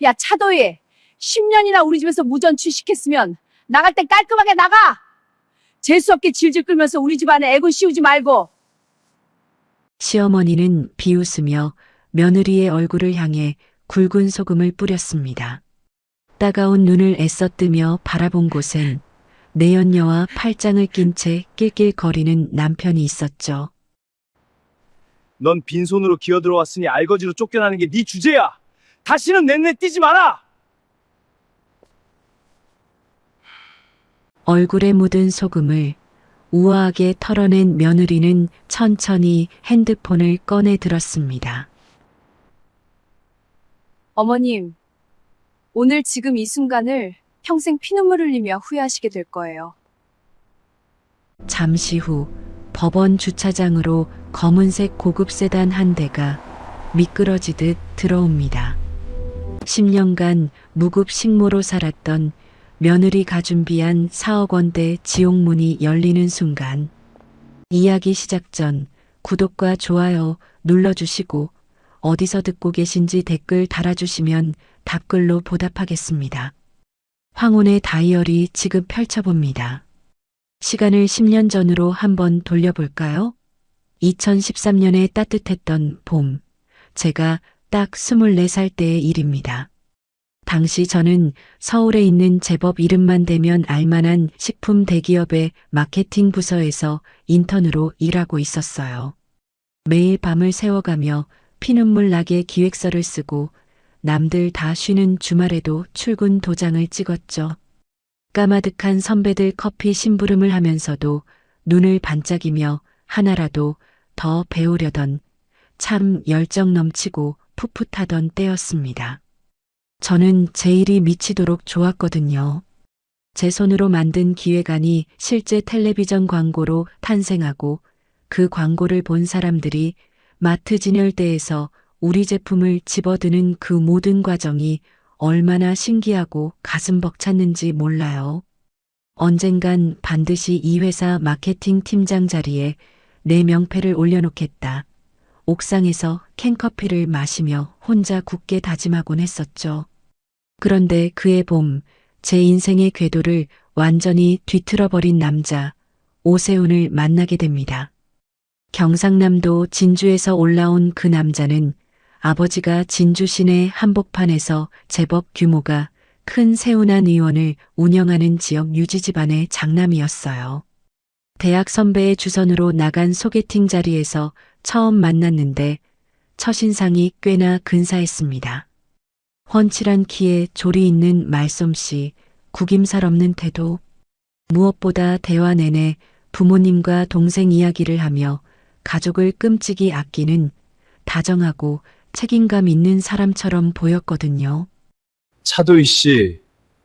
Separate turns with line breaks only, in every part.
야, 차도희. 10년이나 우리 집에서 무전 취식했으면 나갈 땐 깔끔하게 나가! 재수없게 질질 끌면서 우리 집안에 애군 씌우지 말고.
시어머니는 비웃으며 며느리의 얼굴을 향해 굵은 소금을 뿌렸습니다. 따가운 눈을 애써 뜨며 바라본 곳엔 내연녀와 팔짱을 낀 채 낄낄거리는 남편이 있었죠.
넌 빈손으로 기어들어왔으니 알거지로 쫓겨나는 게 네 주제야. 다시는 내 눈에 띄지 마라.
얼굴에 묻은 소금을 우아하게 털어낸 며느리는 천천히 핸드폰을 꺼내 들었습니다.
어머님, 오늘 지금 이 순간을 평생 피눈물 흘리며 후회하시게 될 거예요.
잠시 후 법원 주차장으로 검은색 고급 세단 한 대가 미끄러지듯 들어옵니다. 10년간 무급 식모로 살았던 며느리가 준비한 4억 원대 지옥문이 열리는 순간 이야기 시작 전 구독과 좋아요 눌러주시고 어디서 듣고 계신지 댓글 달아주시면 답글로 보답하겠습니다. 황혼의 다이어리 지금 펼쳐봅니다. 시간을 10년 전으로 한번 돌려볼까요? 2013년에 따뜻했던 봄, 제가 딱 24살 때의 일입니다. 당시 저는 서울에 있는 제법 이름만 대면 알만한 식품 대기업의 마케팅 부서에서 인턴으로 일하고 있었어요. 매일 밤을 새워가며 피눈물 나게 기획서를 쓰고 남들 다 쉬는 주말에도 출근 도장을 찍었죠. 까마득한 선배들 커피 심부름을 하면서도 눈을 반짝이며 하나라도 더 배우려던 참 열정 넘치고 풋풋하던 때였습니다. 저는 제 일이 미치도록 좋았거든요. 제 손으로 만든 기획안이 실제 텔레비전 광고로 탄생하고 그 광고를 본 사람들이 마트 진열대에서 우리 제품을 집어드는 그 모든 과정이 얼마나 신기하고 가슴 벅찼는지 몰라요. 언젠간 반드시 이 회사 마케팅 팀장 자리에 내 명패를 올려놓겠다. 옥상에서 캔커피를 마시며 혼자 굳게 다짐하곤 했었죠. 그런데 그해 봄, 제 인생의 궤도를 완전히 뒤틀어버린 남자, 오세훈을 만나게 됩니다. 경상남도 진주에서 올라온 그 남자는 아버지가 진주 시내 한복판에서 제법 규모가 큰 세훈안 의원을 운영하는 지역 유지 집안의 장남이었어요. 대학 선배의 주선으로 나간 소개팅 자리에서 처음 만났는데 첫인상이 꽤나 근사했습니다. 훤칠한 키에 조리 있는 말솜씨, 구김살 없는 태도, 무엇보다 대화 내내 부모님과 동생 이야기를 하며 가족을 끔찍이 아끼는 다정하고 책임감 있는 사람처럼 보였거든요.
차도희 씨,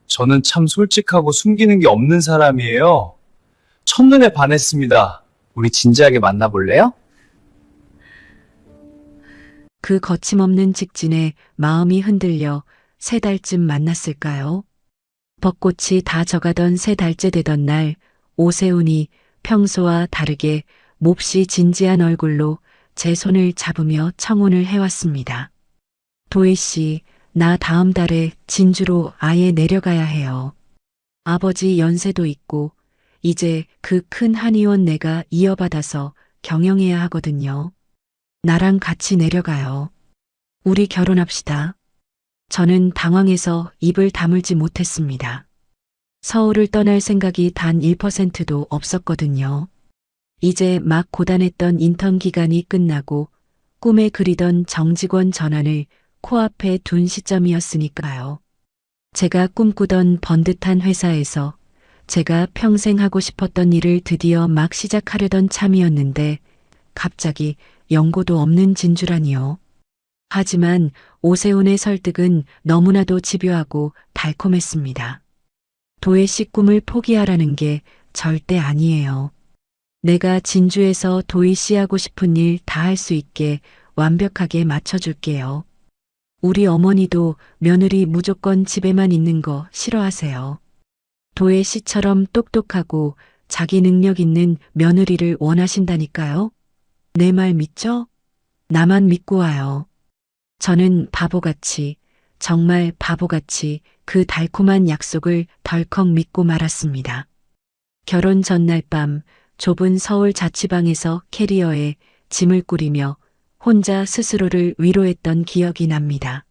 저는 참 솔직하고 숨기는 게 없는 사람이에요. 첫눈에 반했습니다. 우리 진지하게 만나볼래요?
그 거침없는 직진에 마음이 흔들려 3달쯤 만났을까요? 벚꽃이 다 져가던 3달째 되던 날 오세훈이 평소와 다르게 몹시 진지한 얼굴로 제 손을 잡으며 청혼을 해왔습니다. 도희 씨, 나 다음 달에 진주로 아예 내려가야 해요. 아버지 연세도 있고 이제 그 큰 한의원 내가 이어받아서 경영해야 하거든요. 나랑 같이 내려가요. 우리 결혼합시다. 저는 당황해서 입을 다물지 못했습니다. 서울을 떠날 생각이 단 1%도 없었거든요. 이제 막 고단했던 인턴 기간이 끝나고 꿈에 그리던 정직원 전환을 코앞에 둔 시점이었으니까요. 제가 꿈꾸던 번듯한 회사에서 제가 평생 하고 싶었던 일을 드디어 막 시작하려던 참이었는데 갑자기 연고도 없는 진주라니요. 하지만 오세훈의 설득은 너무나도 집요하고 달콤했습니다. 도혜 씨 꿈을 포기하라는 게 절대 아니에요. 내가 진주에서 도희 씨 하고 싶은 일 다 할 수 있게 완벽하게 맞춰줄게요. 우리 어머니도 며느리 무조건 집에만 있는 거 싫어하세요. 도혜 씨처럼 똑똑하고 자기 능력 있는 며느리를 원하신다니까요. 내 말 믿죠? 나만 믿고 와요. 저는 바보같이 정말 바보같이 그 달콤한 약속을 덜컥 믿고 말았습니다. 결혼 전날 밤 좁은 서울 자취방에서 캐리어에 짐을 꾸리며 혼자 스스로를 위로했던 기억이 납니다.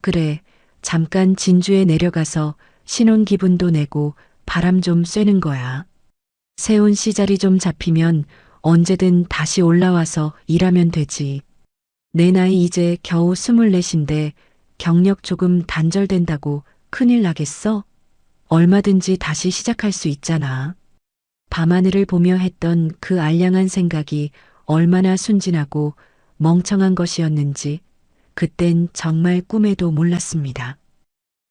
그래, 잠깐 진주에 내려가서 신혼 기분도 내고 바람 좀 쐬는 거야. 세운 씨자리 좀 잡히면 언제든 다시 올라와서 일하면 되지. 내 나이 이제 겨우 24인데 경력 조금 단절된다고 큰일 나겠어? 얼마든지 다시 시작할 수 있잖아. 밤하늘을 보며 했던 그 알량한 생각이 얼마나 순진하고 멍청한 것이었는지 그땐 정말 꿈에도 몰랐습니다.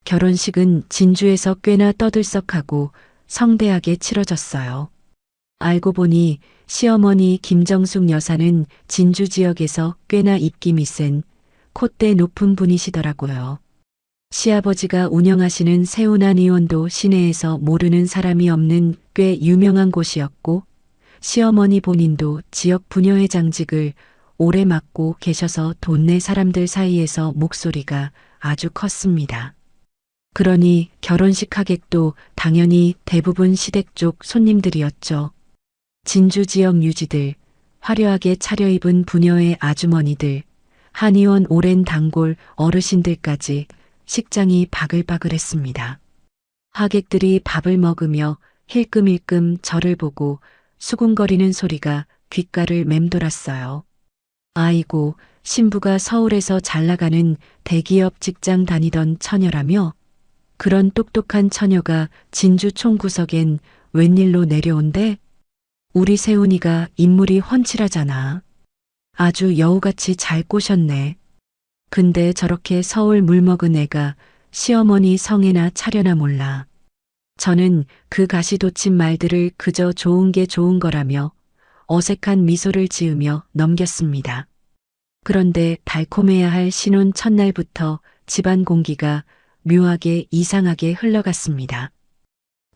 결혼식은 진주에서 꽤나 떠들썩하고 성대하게 치러졌어요. 알고 보니 시어머니 김정숙 여사는 진주 지역에서 꽤나 입김이 센 콧대 높은 분이시더라고요. 시아버지가 운영하시는 세운안 의원도 시내에서 모르는 사람이 없는 꽤 유명한 곳이었고 시어머니 본인도 지역 부녀회장직을 오래 맡고 계셔서 동네 사람들 사이에서 목소리가 아주 컸습니다. 그러니 결혼식 하객도 당연히 대부분 시댁 쪽 손님들이었죠. 진주 지역 유지들, 화려하게 차려입은 부녀의 아주머니들, 한의원 오랜 단골 어르신들까지 식장이 바글바글했습니다. 하객들이 밥을 먹으며 힐끔힐끔 저를 보고 수군거리는 소리가 귓가를 맴돌았어요. 아이고, 신부가 서울에서 잘나가는 대기업 직장 다니던 처녀라며? 그런 똑똑한 처녀가 진주 총구석엔 웬일로 내려온대? 우리 세훈이가 인물이 훤칠하잖아. 아주 여우같이 잘 꼬셨네. 근데 저렇게 서울 물먹은 애가 시어머니 성에나 차려나 몰라. 저는 그 가시돋친 말들을 그저 좋은 게 좋은 거라며 어색한 미소를 지으며 넘겼습니다. 그런데 달콤해야 할 신혼 첫날부터 집안 공기가 묘하게 이상하게 흘러갔습니다.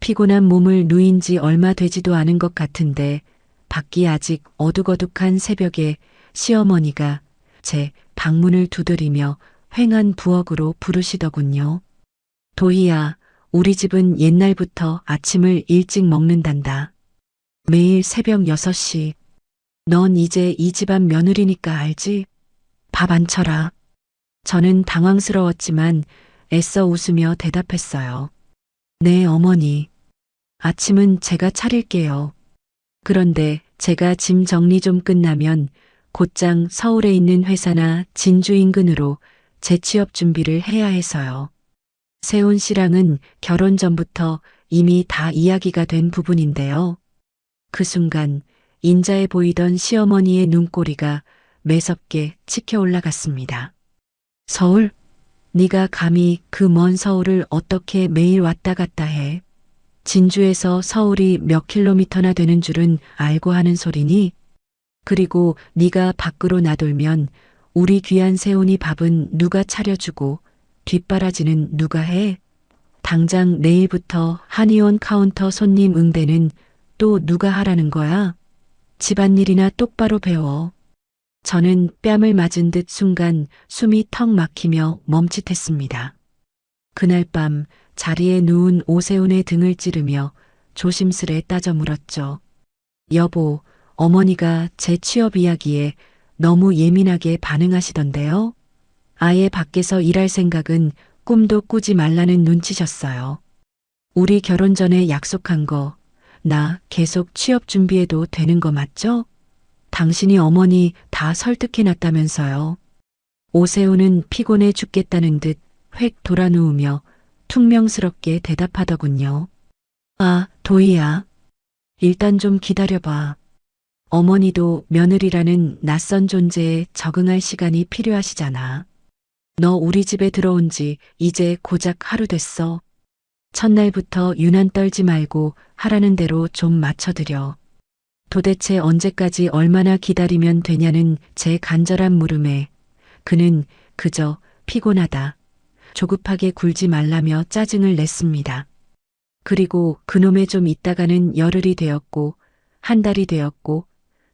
피곤한 몸을 누인 지 얼마 되지도 않은 것 같은데 밖이 아직 어둑어둑한 새벽에 시어머니가 제 방문을 두드리며 휑한 부엌으로 부르시더군요. 도희야, 우리 집은 옛날부터 아침을 일찍 먹는단다. 매일 새벽 6시. 넌 이제 이 집안 며느리니까 알지? 밥 안 쳐라. 저는 당황스러웠지만 애써 웃으며 대답했어요. 네, 어머니. 아침은 제가 차릴게요. 그런데 제가 짐 정리 좀 끝나면 곧장 서울에 있는 회사나 진주 인근으로 재취업 준비를 해야 해서요. 세훈 씨랑은 결혼 전부터 이미 다 이야기가 된 부분인데요. 그 순간 인자해 보이던 시어머니의 눈꼬리가 매섭게 치켜 올라갔습니다. 서울? 네가 감히 그 먼 서울을 어떻게 매일 왔다 갔다 해? 진주에서 서울이 몇 킬로미터나 되는 줄은 알고 하는 소리니? 그리고 네가 밖으로 나돌면 우리 귀한 세훈이 밥은 누가 차려주고 뒷바라지는 누가 해? 당장 내일부터 한의원 카운터 손님 응대는 또 누가 하라는 거야? 집안일이나 똑바로 배워. 저는 뺨을 맞은 듯 순간 숨이 턱 막히며 멈칫했습니다. 그날 밤 자리에 누운 오세훈의 등을 찌르며 조심스레 따져 물었죠. 여보, 어머니가 제 취업 이야기에 너무 예민하게 반응하시던데요. 아예 밖에서 일할 생각은 꿈도 꾸지 말라는 눈치셨어요. 우리 결혼 전에 약속한 거, 나 계속 취업 준비해도 되는 거 맞죠? 당신이 어머니 다 설득해놨다면서요. 오세훈은 피곤해 죽겠다는 듯 획 돌아 누우며 퉁명스럽게 대답하더군요. 아, 도희야. 일단 좀 기다려봐. 어머니도 며느리라는 낯선 존재에 적응할 시간이 필요하시잖아. 너 우리 집에 들어온 지 이제 고작 하루 됐어. 첫날부터 유난 떨지 말고 하라는 대로 좀 맞춰드려. 도대체 언제까지 얼마나 기다리면 되냐는 제 간절한 물음에 그는 그저 피곤하다, 조급하게 굴지 말라며 짜증을 냈습니다. 그리고 그놈의 좀 있다가는 열흘이 되었고 한 달이 되었고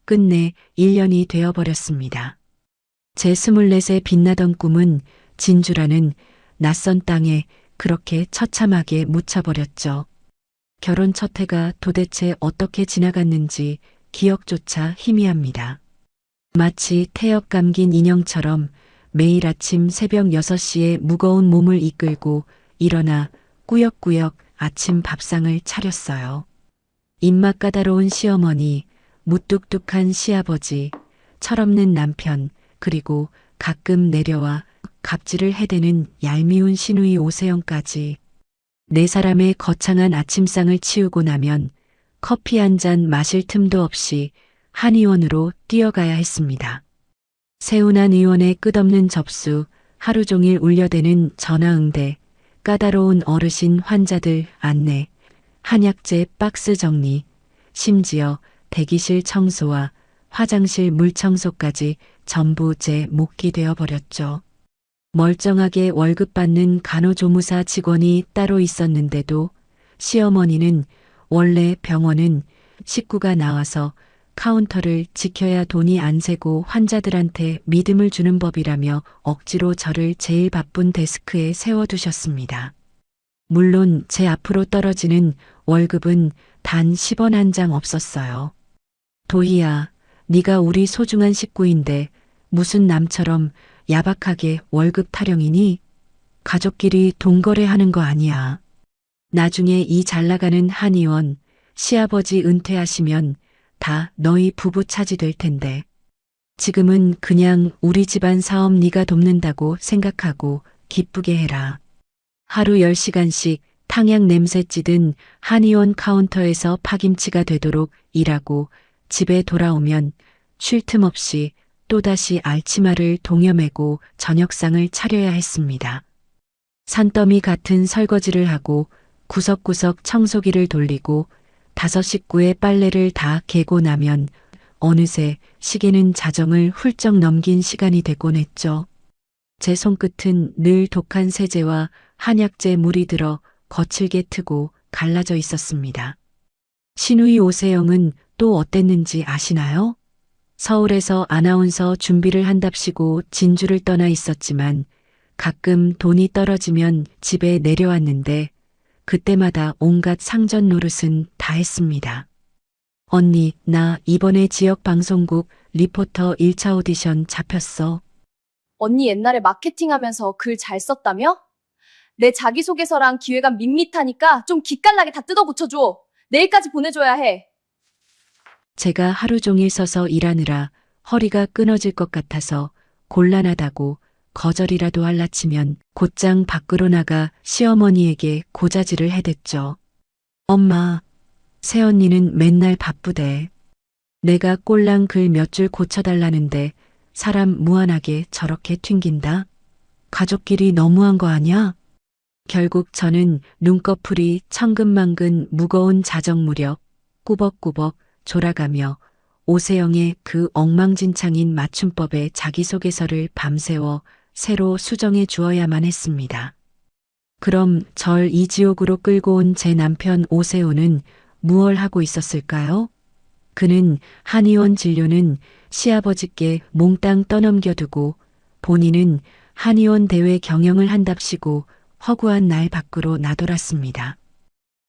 끝내 1년이 되어버렸습니다. 제 24에 빛나던 꿈은 진주라는 낯선 땅에 그렇게 처참하게 묻혀버렸죠. 결혼 첫 해가 도대체 어떻게 지나갔는지 기억조차 희미합니다. 마치 태엽 감긴 인형처럼 매일 아침 새벽 6시에 무거운 몸을 이끌고 일어나 꾸역꾸역 아침 밥상을 차렸어요. 입맛 까다로운 시어머니, 무뚝뚝한 시아버지, 철없는 남편, 그리고 가끔 내려와 갑질을 해대는 얄미운 시누이 오세영까지. 네 사람의 거창한 아침상을 치우고 나면 커피 한 잔 마실 틈도 없이 한의원으로 뛰어가야 했습니다. 세운한 의원의 끝없는 접수, 하루 종일 울려대는 전화응대, 까다로운 어르신 환자들 안내, 한약재 박스 정리, 심지어 대기실 청소와 화장실 물 청소까지 전부 제 몫이 되어버렸죠. 멀쩡하게 월급 받는 간호조무사 직원이 따로 있었는데도 시어머니는 원래 병원은 식구가 나와서 카운터를 지켜야 돈이 안 새고 환자들한테 믿음을 주는 법이라며 억지로 저를 제일 바쁜 데스크에 세워두셨습니다. 물론 제 앞으로 떨어지는 월급은 단 10원 한 장 없었어요. 도희야, 네가 우리 소중한 식구인데 무슨 남처럼 야박하게 월급 타령이니? 가족끼리 돈거래하는 거 아니야. 나중에 이 잘나가는 한의원, 시아버지 은퇴하시면 다 너희 부부 차지 될 텐데. 지금은 그냥 우리 집안 사업 네가 돕는다고 생각하고 기쁘게 해라. 하루 10시간씩 탕약 냄새 찌든 한의원 카운터에서 파김치가 되도록 일하고 집에 돌아오면 쉴 틈 없이 또다시 알치마를 동여매고 저녁상을 차려야 했습니다. 산더미 같은 설거지를 하고 구석구석 청소기를 돌리고 5 식구의 빨래를 다 개고 나면 어느새 시계는 자정을 훌쩍 넘긴 시간이 되곤 했죠. 제 손끝은 늘 독한 세제와 한약재 물이 들어 거칠게 트고 갈라져 있었습니다. 시누이 오세영은 또 어땠는지 아시나요? 서울에서 아나운서 준비를 한답시고 진주를 떠나 있었지만 가끔 돈이 떨어지면 집에 내려왔는데 그때마다 온갖 상전 노릇은 다 했습니다. 언니, 나 이번에 지역방송국 리포터 1차 오디션 잡혔어.
언니 옛날에 마케팅하면서 글 잘 썼다며? 내 자기소개서랑 기획안 밋밋하니까 좀 기깔나게 다 뜯어 고쳐줘. 내일까지 보내줘야 해.
제가 하루 종일 서서 일하느라 허리가 끊어질 것 같아서 곤란하다고 거절이라도 할라치면 곧장 밖으로 나가 시어머니에게 고자질을 해댔죠. 엄마, 새언니는 맨날 바쁘대. 내가 꼴랑 글 몇 줄 고쳐달라는데 사람 무한하게 저렇게 튕긴다? 가족끼리 너무한 거 아니야? 결국 저는 눈꺼풀이 천근만근 무거운 자정 무렵 꾸벅꾸벅 졸아가며 오세영의 그 엉망진창인 맞춤법의 자기소개서를 밤새워 새로 수정해 주어야만 했습니다. 그럼 절 이 지옥으로 끌고 온 제 남편 오세훈은 무얼 하고 있었을까요? 그는 한의원 진료는 시아버지께 몽땅 떠넘겨두고 본인은 한의원 대회 경영을 한답시고 허구한 날 밖으로 나돌았습니다.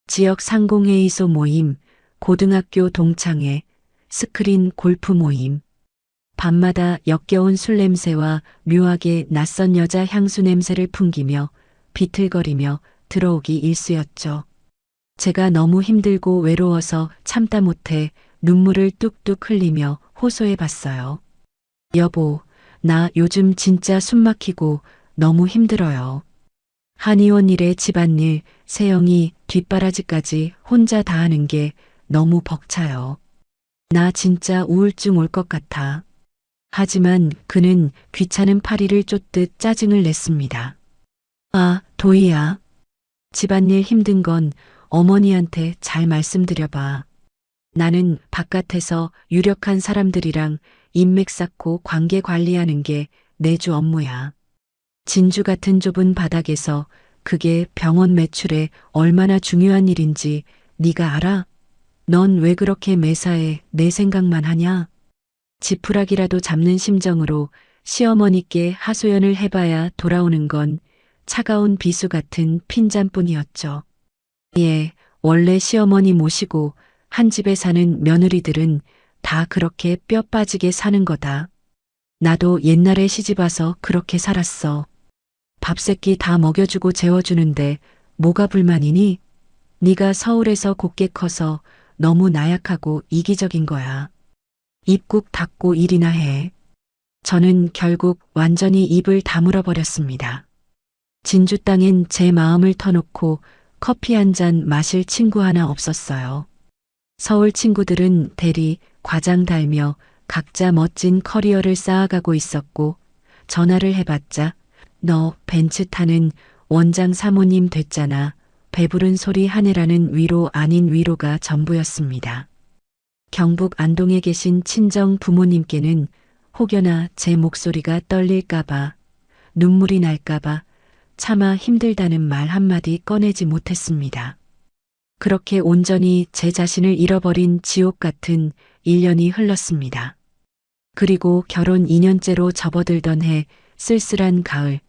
지역 상공회의소 모임, 고등학교 동창회, 스크린 골프 모임. 밤마다 역겨운 술 냄새와 묘하게 낯선 여자 향수 냄새를 풍기며 비틀거리며 들어오기 일쑤였죠. 제가 너무 힘들고 외로워서 참다 못해 눈물을 뚝뚝 흘리며 호소해 봤어요. 여보, 나 요즘 진짜 숨 막히고 너무 힘들어요. 한의원 일에 집안일, 세영이 뒷바라지까지 혼자 다 하는 게 너무 벅차요. 나 진짜 우울증 올 것 같아. 하지만 그는 귀찮은 파리를 쫓듯 짜증을 냈습니다. 아, 도희야. 집안일 힘든 건 어머니한테 잘 말씀드려봐. 나는 바깥에서 유력한 사람들이랑 인맥 쌓고 관계 관리하는 게 내 주 업무야. 진주 같은 좁은 바닥에서 그게 병원 매출에 얼마나 중요한 일인지 네가 알아? 넌 왜 그렇게 매사에 내 생각만 하냐? 지푸라기라도 잡는 심정으로 시어머니께 하소연을 해봐야 돌아오는 건 차가운 비수 같은 핀잔뿐이었죠. 예, 원래 시어머니 모시고 한 집에 사는 며느리들은 다 그렇게 뼈 빠지게 사는 거다. 나도 옛날에 시집와서 그렇게 살았어. 밥 세끼 다 먹여주고 재워주는데 뭐가 불만이니? 네가 서울에서 곱게 커서 너무 나약하고 이기적인 거야. 입국 닫고 일이나 해. 저는 결국 완전히 입을 다물어 버렸습니다. 진주 땅엔 제 마음을 터놓고 커피 한 잔 마실 친구 하나 없었어요. 서울 친구들은 대리, 과장 달며 각자 멋진 커리어를 쌓아가고 있었고 전화를 해봤자 너 벤츠 타는 원장 사모님 됐잖아. 배부른 소리 하네라는 위로 아닌 위로가 전부였습니다. 경북 안동에 계신 친정 부모님께는 혹여나 제 목소리가 떨릴까봐 눈물이 날까봐 차마 힘들다는 말 한마디 꺼내지 못했습니다. 그렇게 온전히 제 자신을 잃어버린 지옥 같은 1년이 흘렀습니다. 그리고 결혼 2년째로 접어들던 해 쓸쓸한 가을,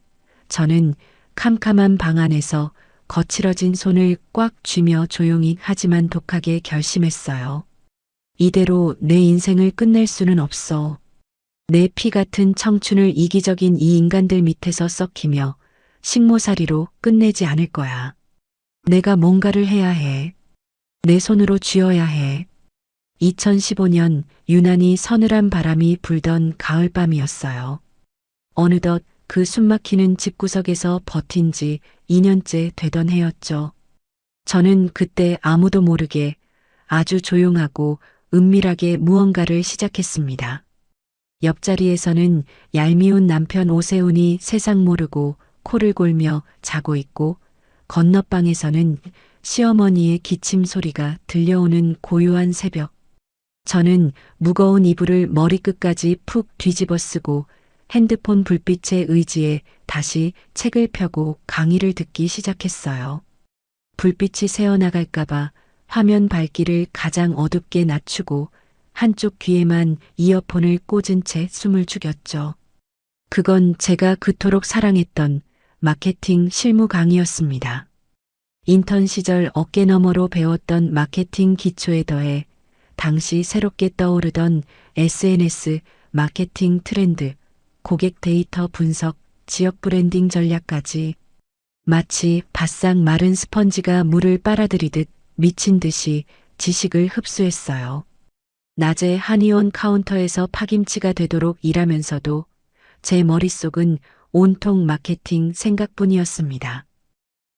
저는 캄캄한 방 안에서 거칠어진 손을 꽉 쥐며 조용히 하지만 독하게 결심했어요. 이대로 내 인생을 끝낼 수는 없어. 내 피 같은 청춘을 이기적인 이 인간들 밑에서 썩히며 식모살이로 끝내지 않을 거야. 내가 뭔가를 해야 해. 내 손으로 쥐어야 해. 2015년 유난히 서늘한 바람이 불던 가을밤이었어요. 어느덧 그 숨막히는 집구석에서 버틴 지 2년째 되던 해였죠. 저는 그때 아무도 모르게 아주 조용하고 은밀하게 무언가를 시작했습니다. 옆자리에서는 얄미운 남편 오세훈이 세상 모르고 코를 골며 자고 있고 건너방에서는 시어머니의 기침 소리가 들려오는 고요한 새벽. 저는 무거운 이불을 머리끝까지 푹 뒤집어 쓰고 핸드폰 불빛에 의지해 다시 책을 펴고 강의를 듣기 시작했어요. 불빛이 새어나갈까봐 화면 밝기를 가장 어둡게 낮추고 한쪽 귀에만 이어폰을 꽂은 채 숨을 죽였죠. 그건 제가 그토록 사랑했던 마케팅 실무 강의였습니다. 인턴 시절 어깨너머로 배웠던 마케팅 기초에 더해 당시 새롭게 떠오르던 SNS 마케팅 트렌드, 고객 데이터 분석, 지역 브랜딩 전략까지 마치 바싹 마른 스펀지가 물을 빨아들이듯 미친 듯이 지식을 흡수했어요. 낮에 한의원 카운터에서 파김치가 되도록 일하면서도 제 머릿속은 온통 마케팅 생각뿐이었습니다.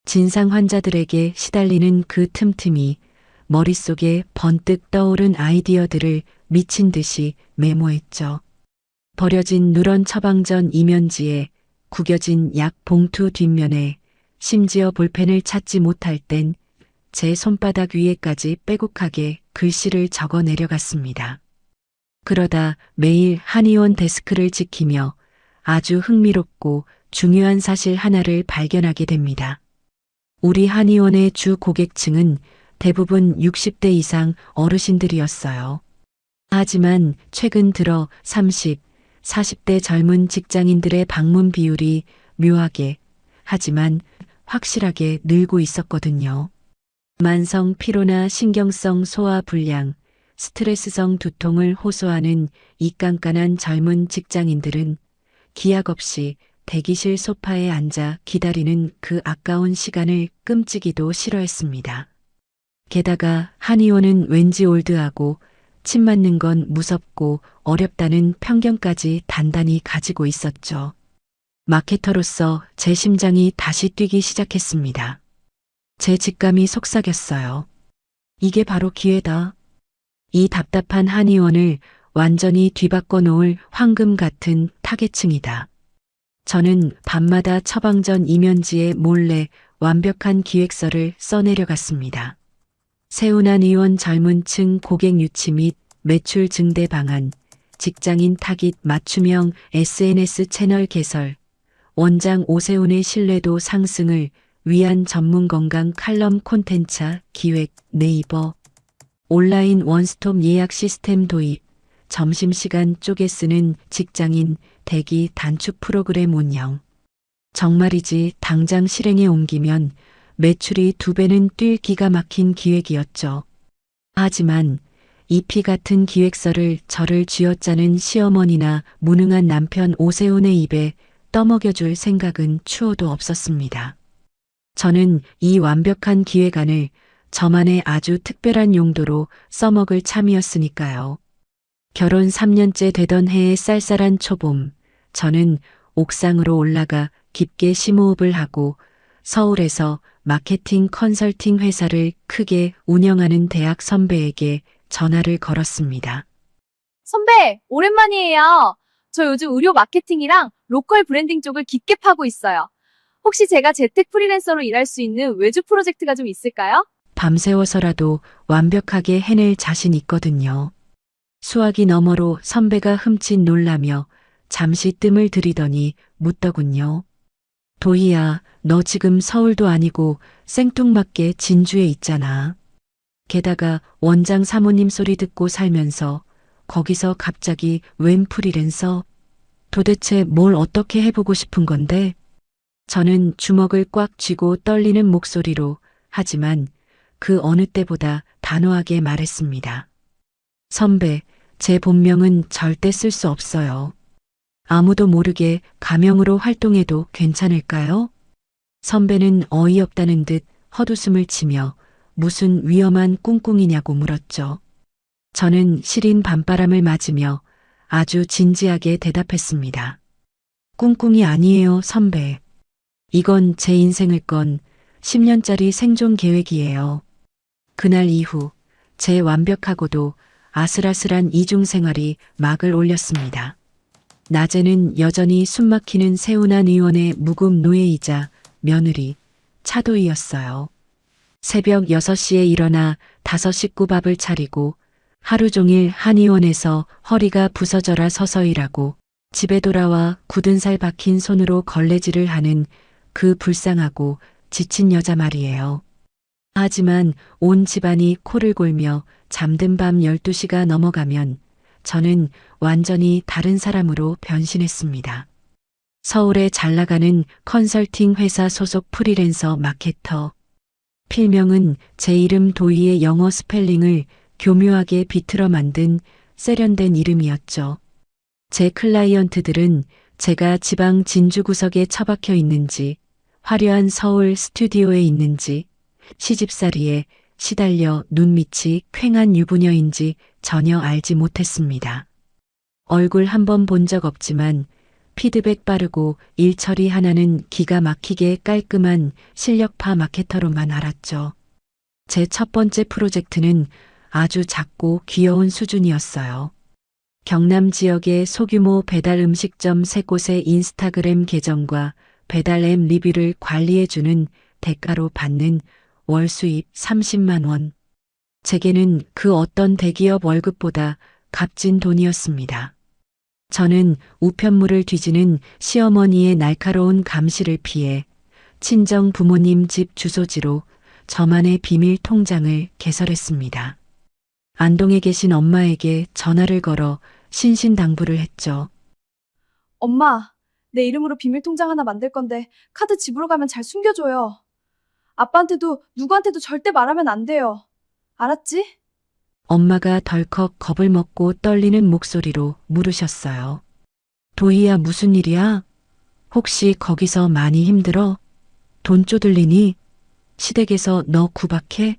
진상 환자들에게 시달리는 그 틈틈이 머릿속에 번뜩 떠오른 아이디어들을 미친 듯이 메모했죠. 버려진 누런 처방전 이면지에 구겨진 약 봉투 뒷면에 심지어 볼펜을 찾지 못할 땐 제 손바닥 위에까지 빼곡하게 글씨를 적어 내려갔습니다. 그러다 매일 한의원 데스크를 지키며 아주 흥미롭고 중요한 사실 하나를 발견하게 됩니다. 우리 한의원의 주 고객층은 대부분 60대 이상 어르신들이었어요. 하지만 최근 들어 30, 40대 젊은 직장인들의 방문 비율이 묘하게, 하지만 확실하게 늘고 있었거든요. 만성 피로나 신경성 소화 불량, 스트레스성 두통을 호소하는 이 깐깐한 젊은 직장인들은 기약 없이 대기실 소파에 앉아 기다리는 그 아까운 시간을 끔찍이도 싫어했습니다. 게다가 한의원은 왠지 올드하고 침 맞는 건 무섭고 어렵다는 편견까지 단단히 가지고 있었죠. 마케터로서 제 심장이 다시 뛰기 시작했습니다. 제 직감이 속삭였어요. 이게 바로 기회다. 이 답답한 한의원을 완전히 뒤바꿔 놓을 황금 같은 타겟층이다. 저는 밤마다 처방전 이면지에 몰래 완벽한 기획서를 써내려갔습니다. 세운한 의원 젊은 층 고객 유치 및 매출 증대 방안, 직장인 타깃 맞춤형 SNS 채널 개설, 원장 오세훈의 신뢰도 상승을 위한 전문 건강 칼럼 콘텐츠 기획, 네이버, 온라인 원스톱 예약 시스템 도입, 점심시간 쪼개 쓰는 직장인 대기 단축 프로그램 운영. 정말이지 당장 실행에 옮기면 매출이 2배는 뛸 기가 막힌 기획이었죠. 하지만 이 피 같은 기획서를 저를 쥐어짜는 시어머니나 무능한 남편 오세훈의 입에 떠먹여줄 생각은 추호도 없었습니다. 저는 이 완벽한 기획안을 저만의 아주 특별한 용도로 써먹을 참이었으니까요. 결혼 3년째 되던 해의 쌀쌀한 초봄, 저는 옥상으로 올라가 깊게 심호흡을 하고 서울에서 마케팅 컨설팅 회사를 크게 운영하는 대학 선배에게 전화를 걸었습니다.
선배, 오랜만이에요. 저 요즘 의료 마케팅이랑 로컬 브랜딩 쪽을 깊게 파고 있어요. 혹시 제가 재택 프리랜서로 일할 수 있는 외주 프로젝트가 좀 있을까요?
밤새워서라도 완벽하게 해낼 자신 있거든요. 수화기 너머로 선배가 흠칫 놀라며 잠시 뜸을 들이더니 묻더군요. 도희야, 너 지금 서울도 아니고 생뚱맞게 진주에 있잖아. 게다가 원장 사모님 소리 듣고 살면서 거기서 갑자기 웬 프리랜서? 도대체 뭘 어떻게 해보고 싶은 건데? 저는 주먹을 꽉 쥐고 떨리는 목소리로 하지만 그 어느 때보다 단호하게 말했습니다. 선배, 제 본명은 절대 쓸 수 없어요. 아무도 모르게 가명으로 활동해도 괜찮을까요? 선배는 어이없다는 듯 헛웃음을 치며 무슨 위험한 꿍꿍이냐고 물었죠. 저는 시린 밤바람을 맞으며 아주 진지하게 대답했습니다. 꿍꿍이 아니에요, 선배. 이건 제 인생을 건 10년짜리 생존 계획이에요. 그날 이후 제 완벽하고도 아슬아슬한 이중 생활이 막을 올렸습니다. 낮에는 여전히 숨막히는 세훈한 의원의 무급 노예이자 며느리, 차도이였어요. 새벽 6시에 일어나 5 식구밥을 차리고 하루 종일 한의원에서 허리가 부서져라 서서 일하고 집에 돌아와 굳은 살 박힌 손으로 걸레질을 하는 그 불쌍하고 지친 여자 말이에요. 하지만 온 집안이 코를 골며 잠든 밤 12시가 넘어가면 저는 완전히 다른 사람으로 변신했습니다. 서울에 잘 나가는 컨설팅 회사 소속 프리랜서 마케터. 필명은 제 이름 도희의 영어 스펠링을 교묘하게 비틀어 만든 세련된 이름이었죠. 제 클라이언트들은 제가 지방 진주 구석에 처박혀 있는지, 화려한 서울 스튜디오에 있는지, 시집살이에 시달려 눈밑이 퀭한 유부녀인지 전혀 알지 못했습니다. 얼굴 한 번 본 적 없지만 피드백 빠르고 일 처리 하나는 기가 막히게 깔끔한 실력파 마케터로만 알았죠. 제 첫 번째 프로젝트는 아주 작고 귀여운 수준이었어요. 경남 지역의 소규모 배달 음식점 3곳의 인스타그램 계정과 배달 앱 리뷰를 관리해주는 대가로 받는 월 수입 30만 원. 제게는 그 어떤 대기업 월급보다 값진 돈이었습니다. 저는 우편물을 뒤지는 시어머니의 날카로운 감시를 피해 친정 부모님 집 주소지로 저만의 비밀 통장을 개설했습니다. 안동에 계신 엄마에게 전화를 걸어 신신당부를 했죠.
엄마, 내 이름으로 비밀 통장 하나 만들 건데 카드 집으로 가면 잘 숨겨줘요. 아빠한테도 누구한테도 절대 말하면 안 돼요. 알았지?
엄마가 덜컥 겁을 먹고 떨리는 목소리로 물으셨어요. 도희야, 무슨 일이야? 혹시 거기서 많이 힘들어? 돈 쪼들리니? 시댁에서 너 구박해?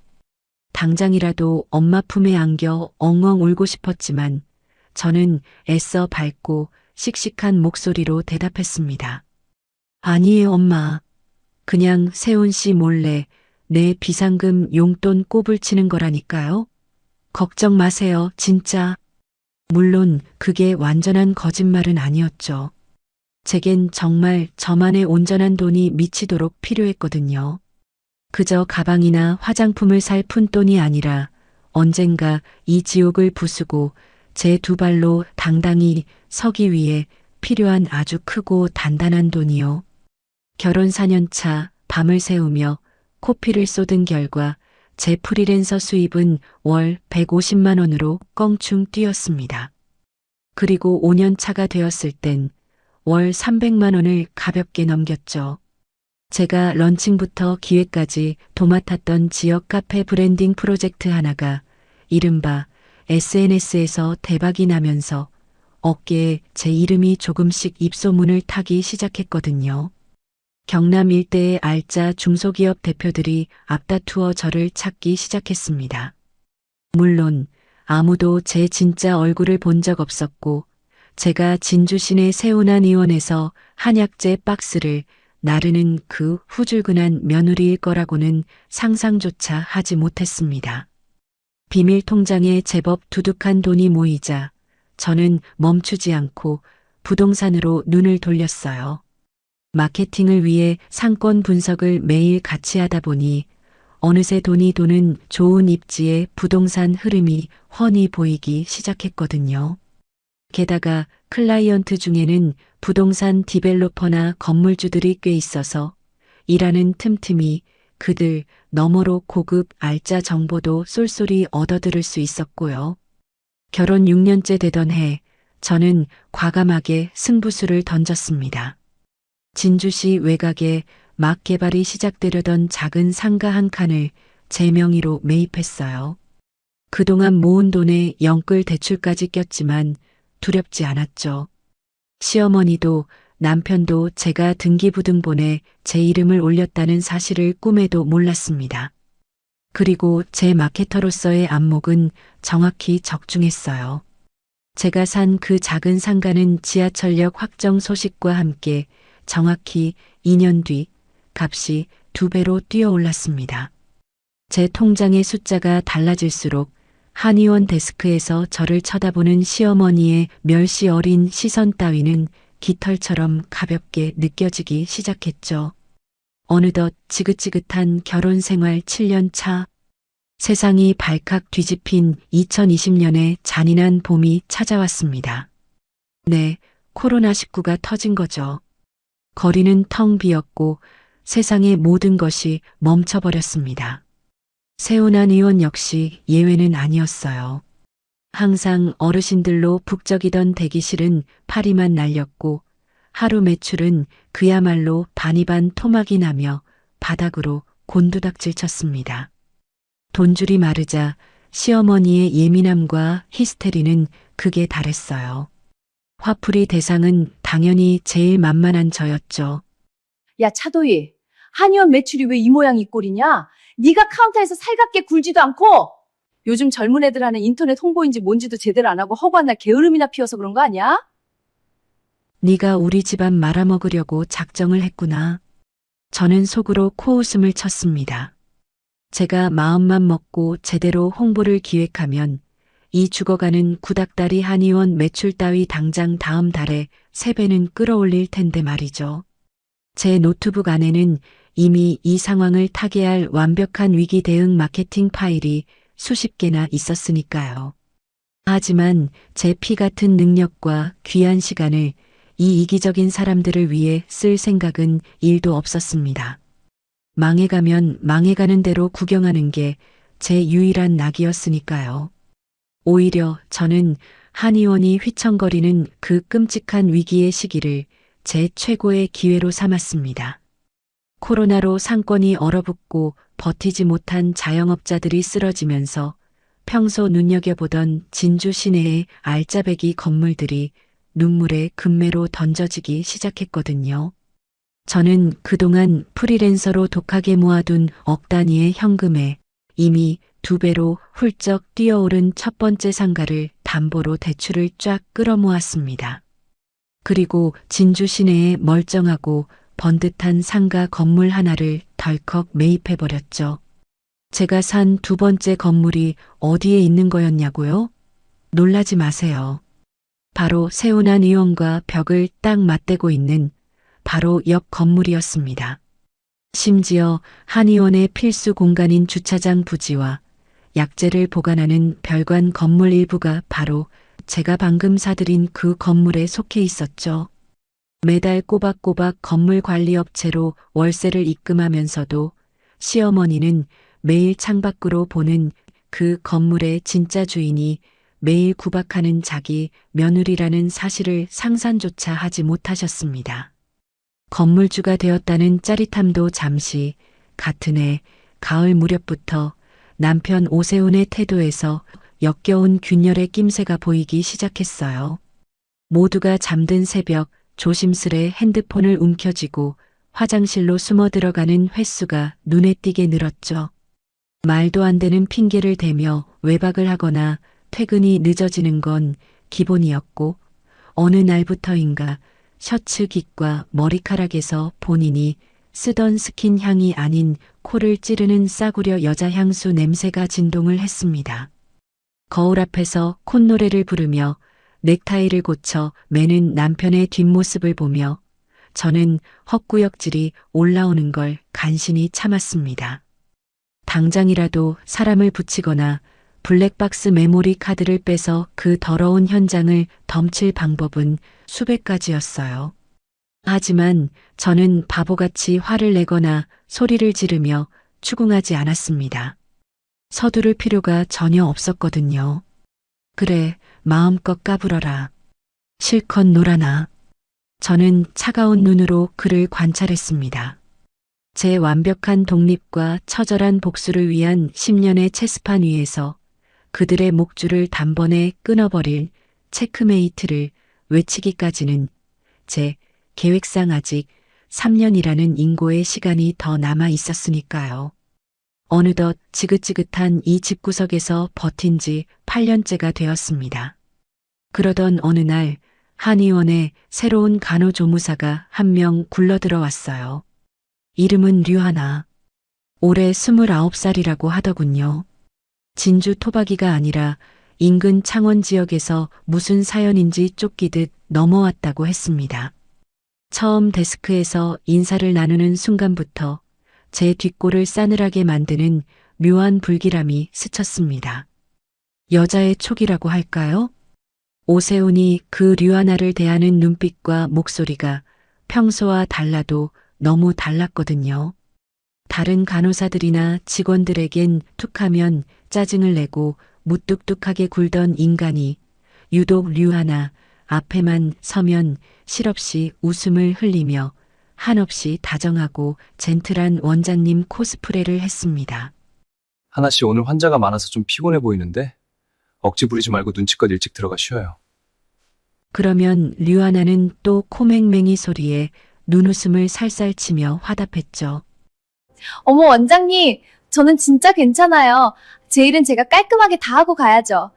당장이라도 엄마 품에 안겨 엉엉 울고 싶었지만 저는 애써 밝고 씩씩한 목소리로 대답했습니다. 아니에요, 엄마. 그냥 세훈 씨 몰래 내 비상금 용돈 꼽을 치는 거라니까요. 걱정 마세요, 진짜. 물론 그게 완전한 거짓말은 아니었죠. 제겐 정말 저만의 온전한 돈이 미치도록 필요했거든요. 그저 가방이나 화장품을 살 푼돈이 아니라 언젠가 이 지옥을 부수고 제 2발로 당당히 서기 위해 필요한 아주 크고 단단한 돈이요. 결혼 4년 차 밤을 새우며 코피를 쏟은 결과 제 프리랜서 수입은 월 150만 원으로 껑충 뛰었습니다. 그리고 5년 차가 되었을 땐 월 300만 원을 가볍게 넘겼죠. 제가 런칭부터 기획까지 도맡았던 지역 카페 브랜딩 프로젝트 하나가 이른바 SNS에서 대박이 나면서 어깨에 제 이름이 조금씩 입소문을 타기 시작했거든요. 경남 일대의 알짜 중소기업 대표들이 앞다투어 저를 찾기 시작했습니다. 물론 아무도 제 진짜 얼굴을 본 적 없었고 제가 진주 시내 세운안 의원에서 한약재 박스를 나르는 그 후줄근한 며느리일 거라고는 상상조차 하지 못했습니다. 비밀 통장에 제법 두둑한 돈이 모이자 저는 멈추지 않고 부동산으로 눈을 돌렸어요. 마케팅을 위해 상권 분석을 매일 같이 하다 보니 어느새 돈이 도는 좋은 입지의 부동산 흐름이 훤히 보이기 시작했거든요. 게다가 클라이언트 중에는 부동산 디벨로퍼나 건물주들이 꽤 있어서 일하는 틈틈이 그들 너머로 고급 알짜 정보도 쏠쏠히 얻어들을 수 있었고요. 결혼 6년째 되던 해 저는 과감하게 승부수를 던졌습니다. 진주시 외곽에 막 개발이 시작되려던 작은 상가 한 칸을 제 명의로 매입했어요. 그동안 모은 돈에 영끌 대출까지 꼈지만 두렵지 않았죠. 시어머니도 남편도 제가 등기부등본에 제 이름을 올렸다는 사실을 꿈에도 몰랐습니다. 그리고 제 마케터로서의 안목은 정확히 적중했어요. 제가 산 그 작은 상가는 지하철역 확정 소식과 함께 정확히 2년 뒤 값이 2배로 뛰어올랐습니다. 제 통장의 숫자가 달라질수록 한의원 데스크에서 저를 쳐다보는 시어머니의 멸시 어린 시선 따위는 깃털처럼 가볍게 느껴지기 시작했죠. 어느덧 지긋지긋한 결혼 생활 7년 차. 세상이 발칵 뒤집힌 2020년의 잔인한 봄이 찾아왔습니다. 네, 코로나19가 터진 거죠. 거리는 텅 비었고 세상의 모든 것이 멈춰버렸습니다. 세운안 의원 역시 예외는 아니었어요. 항상 어르신들로 북적이던 대기실은 파리만 날렸고 하루 매출은 그야말로 반이반 토막이 나며 바닥으로 곤두닥질 쳤습니다. 돈줄이 마르자 시어머니의 예민함과 히스테리는 극에 달했어요. 화풀이 대상은 당연히 제일 만만한 저였죠.
야, 차도희. 한의원 매출이 왜 이 모양 이 꼴이냐? 네가 카운터에서 살갑게 굴지도 않고 요즘 젊은 애들 하는 인터넷 홍보인지 뭔지도 제대로 안 하고 허구한 날 게으름이나 피워서 그런 거 아니야?
네가 우리 집안 말아먹으려고 작정을 했구나. 저는 속으로 코웃음을 쳤습니다. 제가 마음만 먹고 제대로 홍보를 기획하면 이 죽어가는 구닥다리 한의원 매출 따위 당장 다음 달에 3배는 끌어올릴 텐데 말이죠. 제 노트북 안에는 이미 이 상황을 타개할 완벽한 위기 대응 마케팅 파일이 수십 개나 있었으니까요. 하지만 제 피 같은 능력과 귀한 시간을 이 이기적인 사람들을 위해 쓸 생각은 1도 없었습니다. 망해가면 망해가는 대로 구경하는 게 제 유일한 낙이었으니까요. 오히려 저는 한의원이 휘청거리는 그 끔찍한 위기의 시기를 제 최고의 기회로 삼았습니다. 코로나로 상권이 얼어붙고 버티지 못한 자영업자들이 쓰러지면서 평소 눈여겨보던 진주 시내의 알짜배기 건물들이 눈물의 금매로 던져지기 시작했거든요. 저는 그동안 프리랜서로 독하게 모아둔 억 단위의 현금에 이미 2배로 훌쩍 뛰어오른 첫 번째 상가를 담보로 대출을 쫙 끌어모았습니다. 그리고 진주 시내에 멀쩡하고 번듯한 상가 건물 하나를 덜컥 매입해버렸죠. 제가 산 2번째 건물이 어디에 있는 거였냐고요? 놀라지 마세요. 바로 세운안 의원과 벽을 딱 맞대고 있는 바로 옆 건물이었습니다. 심지어 한의원의 필수 공간인 주차장 부지와 약재를 보관하는 별관 건물 일부가 바로 제가 방금 사들인 그 건물에 속해 있었죠. 매달 꼬박꼬박 건물 관리 업체로 월세를 입금하면서도 시어머니는 매일 창밖으로 보는 그 건물의 진짜 주인이 매일 구박하는 자기 며느리라는 사실을 상상조차 하지 못하셨습니다. 건물주가 되었다는 짜릿함도 잠시, 같은 해 가을 무렵부터 남편 오세훈의 태도에서 역겨운 균열의 낌새가 보이기 시작했어요. 모두가 잠든 새벽 조심스레 핸드폰을 움켜쥐고 화장실로 숨어 들어가는 횟수가 눈에 띄게 늘었죠. 말도 안 되는 핑계를 대며 외박을 하거나 퇴근이 늦어지는 건 기본이었고, 어느 날부터인가 셔츠 깃과 머리카락에서 본인이 쓰던 스킨 향이 아닌 코를 찌르는 싸구려 여자 향수 냄새가 진동을 했습니다. 거울 앞에서 콧노래를 부르며 넥타이를 고쳐 매는 남편의 뒷모습을 보며 저는 헛구역질이 올라오는 걸 간신히 참았습니다. 당장이라도 사람을 붙이거나 블랙박스 메모리 카드를 빼서 그 더러운 현장을 덮칠 방법은 수백 가지였어요. 하지만 저는 바보같이 화를 내거나 소리를 지르며 추궁하지 않았습니다. 서두를 필요가 전혀 없었거든요. 그래, 마음껏 까불어라. 실컷 놀아나. 저는 차가운 눈으로 그를 관찰했습니다. 제 완벽한 독립과 처절한 복수를 위한 10년의 체스판 위에서 그들의 목줄을 단번에 끊어버릴 체크메이트를 외치기까지는 제 계획상 아직 3년이라는 인고의 시간이 더 남아 있었으니까요. 어느덧 지긋지긋한 이 집구석에서 버틴 지 8년째가 되었습니다. 그러던 어느 날 한의원에 새로운 간호조무사가 한 명 굴러들어왔어요. 이름은 류하나. 올해 29살이라고 하더군요. 진주 토박이가 아니라 인근 창원 지역에서 무슨 사연인지 쫓기듯 넘어왔다고 했습니다. 처음 데스크에서 인사를 나누는 순간부터 제 뒷골을 싸늘하게 만드는 묘한 불길함이 스쳤습니다. 여자의 촉이라고 할까요? 오세훈이 그 류하나를 대하는 눈빛과 목소리가 평소와 달라도 너무 달랐거든요. 다른 간호사들이나 직원들에겐 툭하면 짜증을 내고 무뚝뚝하게 굴던 인간이 유독 류하나 앞에만 서면 실없이 웃음을 흘리며 한없이 다정하고 젠틀한 원장님 코스프레를 했습니다.
하나씨 오늘 환자가 많아서 좀 피곤해 보이는데 억지 부리지 말고 눈치껏 일찍 들어가 쉬어요.
그러면 류하나는 또 코맹맹이 소리에 눈웃음을 살살 치며 화답했죠.
어머, 원장님, 저는 진짜 괜찮아요. 제 일은 제가 깔끔하게 다 하고 가야죠.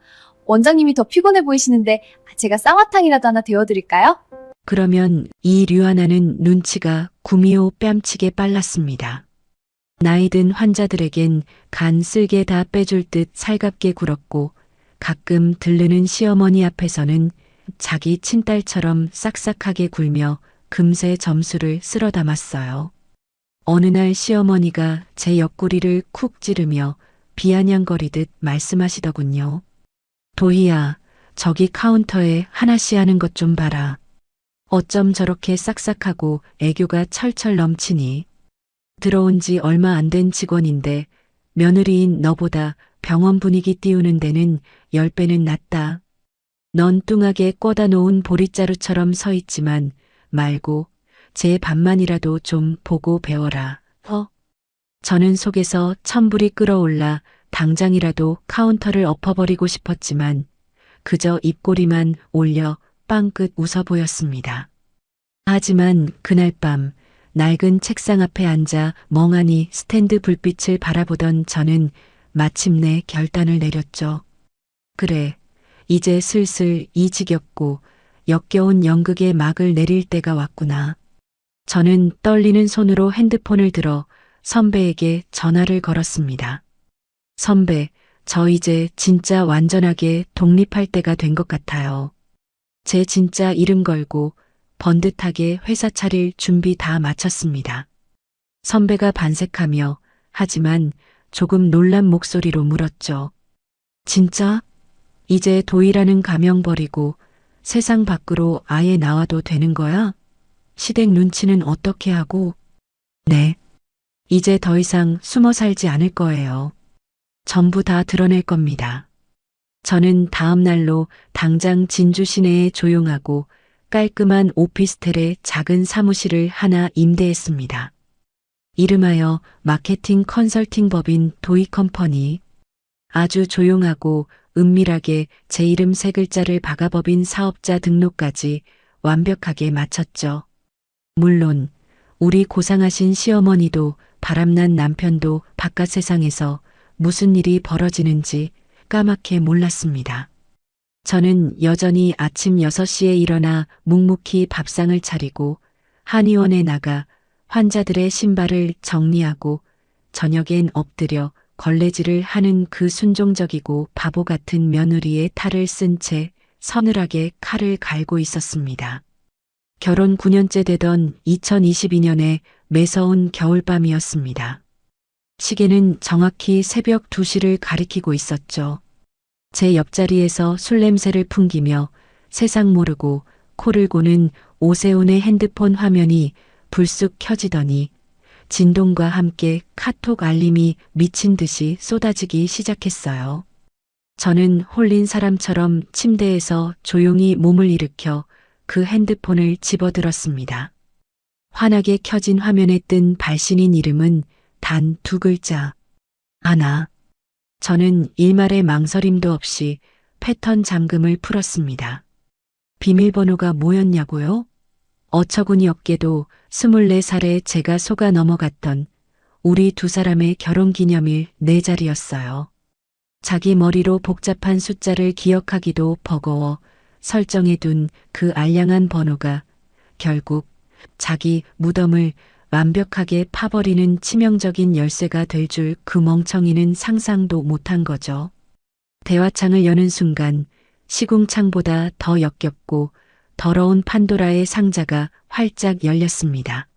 원장님이 더 피곤해 보이시는데 제가 쌍화탕이라도 하나 데워드릴까요?
그러면 이 류하나는 눈치가 구미호 뺨치게 빨랐습니다. 나이든 환자들에겐 간 쓸개 다 빼줄 듯 살갑게 굴었고 가끔 들르는 시어머니 앞에서는 자기 친딸처럼 싹싹하게 굴며 금세 점수를 쓸어 담았어요. 어느 날 시어머니가 제 옆구리를 쿡 찌르며 비아냥거리듯 말씀하시더군요. 도희야, 저기 카운터에 하나씩 하는 것 좀 봐라. 어쩜 저렇게 싹싹하고 애교가 철철 넘치니. 들어온 지 얼마 안 된 직원인데 며느리인 너보다 병원 분위기 띄우는 데는 10배는 낫다. 넌 뚱하게 꿔다 놓은 보릿자루처럼 서 있지만 말고 제 반만이라도 좀 보고 배워라. 저는 속에서 천불이 끓어올라 당장이라도 카운터를 엎어버리고 싶었지만 그저 입꼬리만 올려 빵긋 웃어 보였습니다. 하지만 그날 밤 낡은 책상 앞에 앉아 멍하니 스탠드 불빛을 바라보던 저는 마침내 결단을 내렸죠. 그래, 이제 슬슬 이 지겹고 역겨운 연극의 막을 내릴 때가 왔구나. 저는 떨리는 손으로 핸드폰을 들어 선배에게 전화를 걸었습니다. 선배, 저 이제 진짜 완전하게 독립할 때가 된 것 같아요. 제 진짜 이름 걸고 번듯하게 회사 차릴 준비 다 마쳤습니다. 선배가 반색하며 하지만 조금 놀란 목소리로 물었죠. 진짜? 이제 도희라는 가명 버리고 세상 밖으로 아예 나와도 되는 거야? 시댁 눈치는 어떻게 하고? 네. 이제 더 이상 숨어 살지 않을 거예요. 전부 다 드러낼 겁니다. 저는 다음 날로 당장 진주 시내에 조용하고 깔끔한 오피스텔의 작은 사무실을 하나 임대했습니다. 이름하여 마케팅 컨설팅 법인 도이컴퍼니. 아주 조용하고 은밀하게 제 이름 3글자를 박아 법인 사업자 등록까지 완벽하게 마쳤죠. 물론 우리 고상하신 시어머니도 바람난 남편도 바깥 세상에서 무슨 일이 벌어지는지 까맣게 몰랐습니다. 저는 여전히 아침 6시에 일어나 묵묵히 밥상을 차리고 한의원에 나가 환자들의 신발을 정리하고 저녁엔 엎드려 걸레질을 하는 그 순종적이고 바보 같은 며느리의 탈을 쓴 채 서늘하게 칼을 갈고 있었습니다. 결혼 9년째 되던 2022년에 매서운 겨울밤이었습니다. 시계는 정확히 새벽 2시를 가리키고 있었죠. 제 옆자리에서 술 냄새를 풍기며 세상 모르고 코를 고는 오세훈의 핸드폰 화면이 불쑥 켜지더니 진동과 함께 카톡 알림이 미친 듯이 쏟아지기 시작했어요. 저는 홀린 사람처럼 침대에서 조용히 몸을 일으켜 그 핸드폰을 집어들었습니다. 환하게 켜진 화면에 뜬 발신인 이름은 단 2글자. 아나. 저는 일말의 망설임도 없이 패턴 잠금을 풀었습니다. 비밀번호가 뭐였냐고요? 어처구니 없게도 24살에 제가 속아 넘어갔던 우리 2사람의 결혼기념일 4자리였어요. 자기 머리로 복잡한 숫자를 기억하기도 버거워 설정해둔 그 알량한 번호가 결국 자기 무덤을 완벽하게 파버리는 치명적인 열쇠가 될 줄 그 멍청이는 상상도 못한 거죠. 대화창을 여는 순간 시궁창보다 더 역겹고 더러운 판도라의 상자가 활짝 열렸습니다.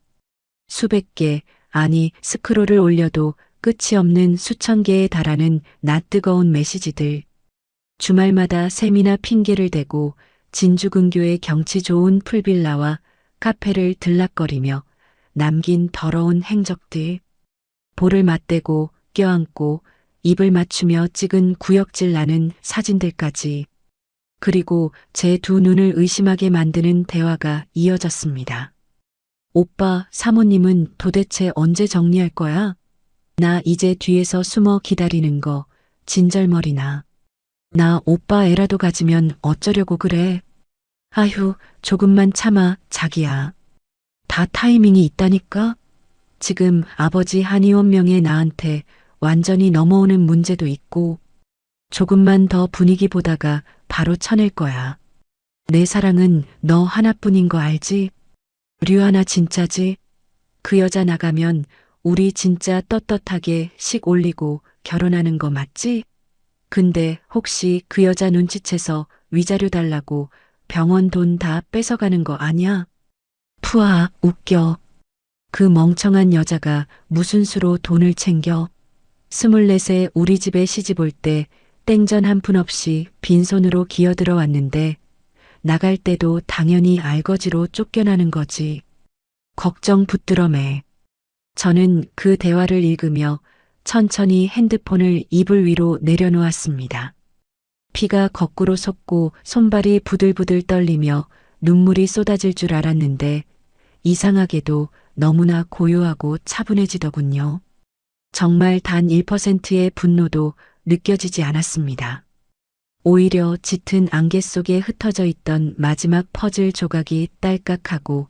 수백 개, 아니 스크롤을 올려도 끝이 없는 수천 개에 달하는 낯뜨거운 메시지들. 주말마다 셈이나 핑계를 대고 진주근교의 경치 좋은 풀빌라와 카페를 들락거리며 남긴 더러운 행적들. 볼을 맞대고 껴안고 입을 맞추며 찍은 구역질 나는 사진들까지. 그리고 제 2 눈을 의심하게 만드는 대화가 이어졌습니다. 오빠, 사모님은 도대체 언제 정리할 거야? 나 이제 뒤에서 숨어 기다리는 거 진절머리나. 나 오빠 애라도 가지면 어쩌려고 그래. 아휴, 조금만 참아, 자기야. 다 타이밍이 있다니까? 지금 아버지 한의원 명예 나한테 완전히 넘어오는 문제도 있고 조금만 더 분위기 보다가 바로 쳐낼 거야. 내 사랑은 너 하나뿐인 거 알지? 류하나 진짜지? 그 여자 나가면 우리 진짜 떳떳하게 식 올리고 결혼하는 거 맞지? 근데 혹시 그 여자 눈치채서 위자료 달라고 병원 돈 다 뺏어가는 거 아니야? 푸아, 웃겨. 그 멍청한 여자가 무슨 수로 돈을 챙겨? 24세 우리 집에 시집 올 때 땡전 한 푼 없이 빈손으로 기어들어 왔는데 나갈 때도 당연히 알거지로 쫓겨나는 거지. 걱정 붙들어 매. 저는 그 대화를 읽으며 천천히 핸드폰을 이불 위로 내려놓았습니다. 피가 거꾸로 솟고 손발이 부들부들 떨리며 눈물이 쏟아질 줄 알았는데 이상하게도 너무나 고요하고 차분해지더군요. 정말 단 1%의 분노도 느껴지지 않았습니다. 오히려 짙은 안개 속에 흩어져 있던 마지막 퍼즐 조각이 딸깍하고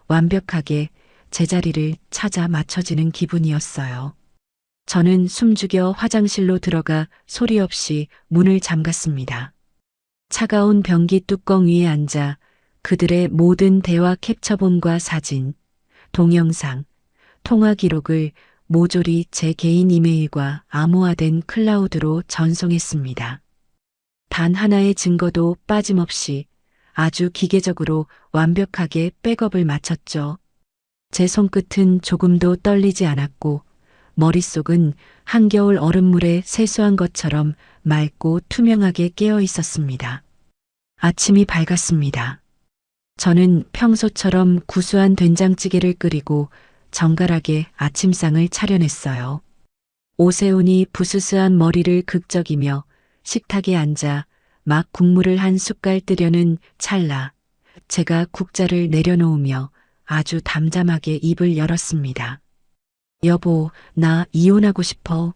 완벽하게 제자리를 찾아 맞춰지는 기분이었어요. 저는 숨죽여 화장실로 들어가 소리 없이 문을 잠갔습니다. 차가운 변기 뚜껑 위에 앉아 그들의 모든 대화 캡처본과 사진, 동영상, 통화 기록을 모조리 제 개인 이메일과 암호화된 클라우드로 전송했습니다. 단 하나의 증거도 빠짐없이 아주 기계적으로 완벽하게 백업을 마쳤죠. 제 손끝은 조금도 떨리지 않았고 머릿속은 한겨울 얼음물에 세수한 것처럼 맑고 투명하게 깨어 있었습니다. 아침이 밝았습니다. 저는 평소처럼 구수한 된장찌개를 끓이고 정갈하게 아침상을 차려냈어요. 오세훈이 부스스한 머리를 극적이며 식탁에 앉아 막 국물을 한 숟갈 뜨려는 찰나 제가 국자를 내려놓으며 아주 담담하게 입을 열었습니다. 여보, 나 이혼하고 싶어.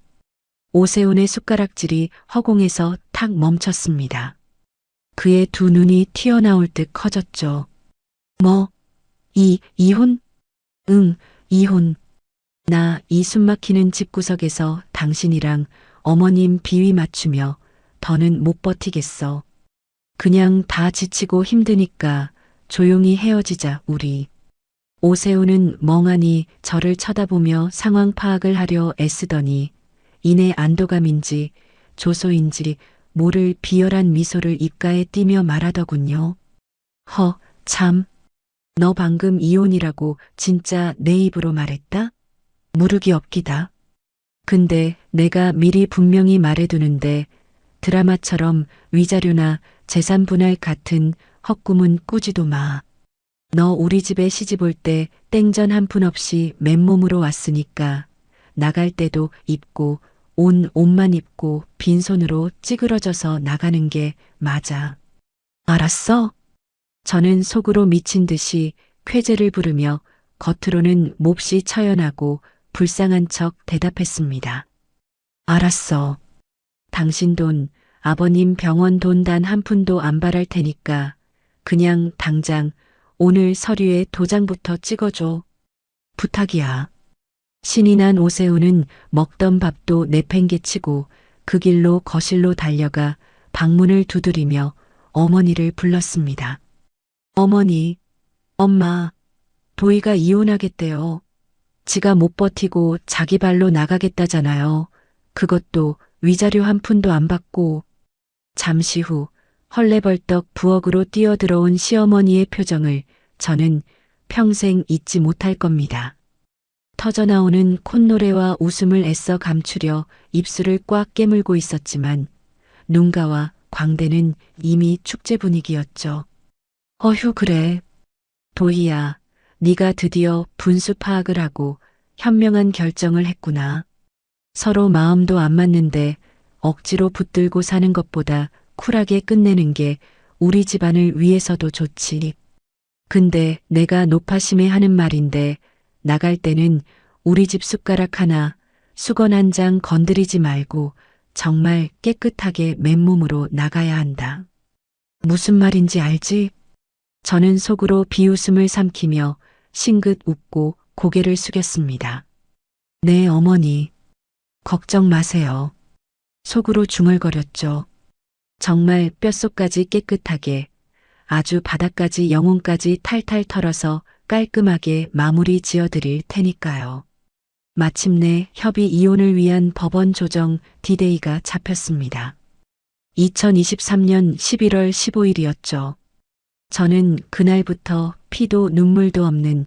오세훈의 숟가락질이 허공에서 탁 멈췄습니다. 그의 두 눈이 튀어나올 듯 커졌죠. 뭐? 이혼? 응, 이혼. 나 이 숨막히는 집구석에서 당신이랑 어머님 비위 맞추며 더는 못 버티겠어. 그냥 다 지치고 힘드니까 조용히 헤어지자, 우리. 오세훈은 멍하니 저를 쳐다보며 상황 파악을 하려 애쓰더니 이내 안도감인지 조소인지 모를 비열한 미소를 입가에 띠며 말하더군요. 참. 너 방금 이혼이라고 진짜 내 입으로 말했다? 무르기 없기다. 근데 내가 미리 분명히 말해두는데 드라마처럼 위자료나 재산 분할 같은 헛꿈은 꾸지도 마. 너 우리 집에 시집 올 때 땡전 한 푼 없이 맨몸으로 왔으니까 나갈 때도 입고 온 옷만 입고 빈손으로 찌그러져서 나가는 게 맞아. 알았어? 저는 속으로 미친 듯이 쾌재를 부르며 겉으로는 몹시 처연하고 불쌍한 척 대답했습니다. 알았어. 당신 돈, 아버님 병원 돈 단 한 푼도 안 바랄 테니까 그냥 당장 오늘 서류에 도장부터 찍어줘. 부탁이야. 신이 난 오세훈은 먹던 밥도 내팽개치고 그 길로 거실로 달려가 방문을 두드리며 어머니를 불렀습니다. 어머니, 엄마, 도희가 이혼하겠대요. 지가 못 버티고 자기 발로 나가겠다잖아요. 그것도 위자료 한 푼도 안 받고. 잠시 후 헐레벌떡 부엌으로 뛰어들어온 시어머니의 표정을 저는 평생 잊지 못할 겁니다. 터져나오는 콧노래와 웃음을 애써 감추려 입술을 꽉 깨물고 있었지만 눈가와 광대는 이미 축제 분위기였죠. 어휴, 그래. 도희야, 네가 드디어 분수 파악을 하고 현명한 결정을 했구나. 서로 마음도 안 맞는데 억지로 붙들고 사는 것보다 쿨하게 끝내는 게 우리 집안을 위해서도 좋지. 근데 내가 노파심에 하는 말인데 나갈 때는 우리 집 숟가락 하나, 수건 한 장 건드리지 말고 정말 깨끗하게 맨몸으로 나가야 한다. 무슨 말인지 알지? 저는 속으로 비웃음을 삼키며 싱긋 웃고 고개를 숙였습니다. 네, 어머니. 걱정 마세요. 속으로 중얼거렸죠. 정말 뼛속까지 깨끗하게 아주 바닥까지 영혼까지 탈탈 털어서 깔끔하게 마무리 지어드릴 테니까요. 마침내 협의 이혼을 위한 법원 조정 디데이가 잡혔습니다. 2023년 11월 15일이었죠. 저는 그날부터 피도 눈물도 없는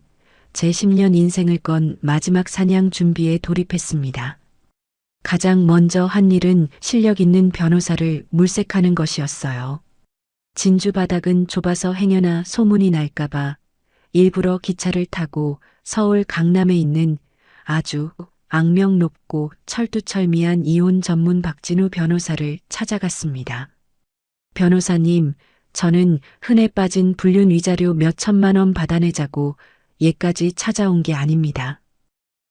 제 10년 인생을 건 마지막 사냥 준비에 돌입했습니다. 가장 먼저 한 일은 실력 있는 변호사를 물색하는 것이었어요. 진주 바닥은 좁아서 행여나 소문이 날까봐 일부러 기차를 타고 서울 강남에 있는 아주 악명 높고 철두철미한 이혼 전문 박진우 변호사를 찾아갔습니다. 변호사님, 저는 흔해 빠진 불륜 위자료 몇 천만 원 받아내자고 얘까지 찾아온 게 아닙니다.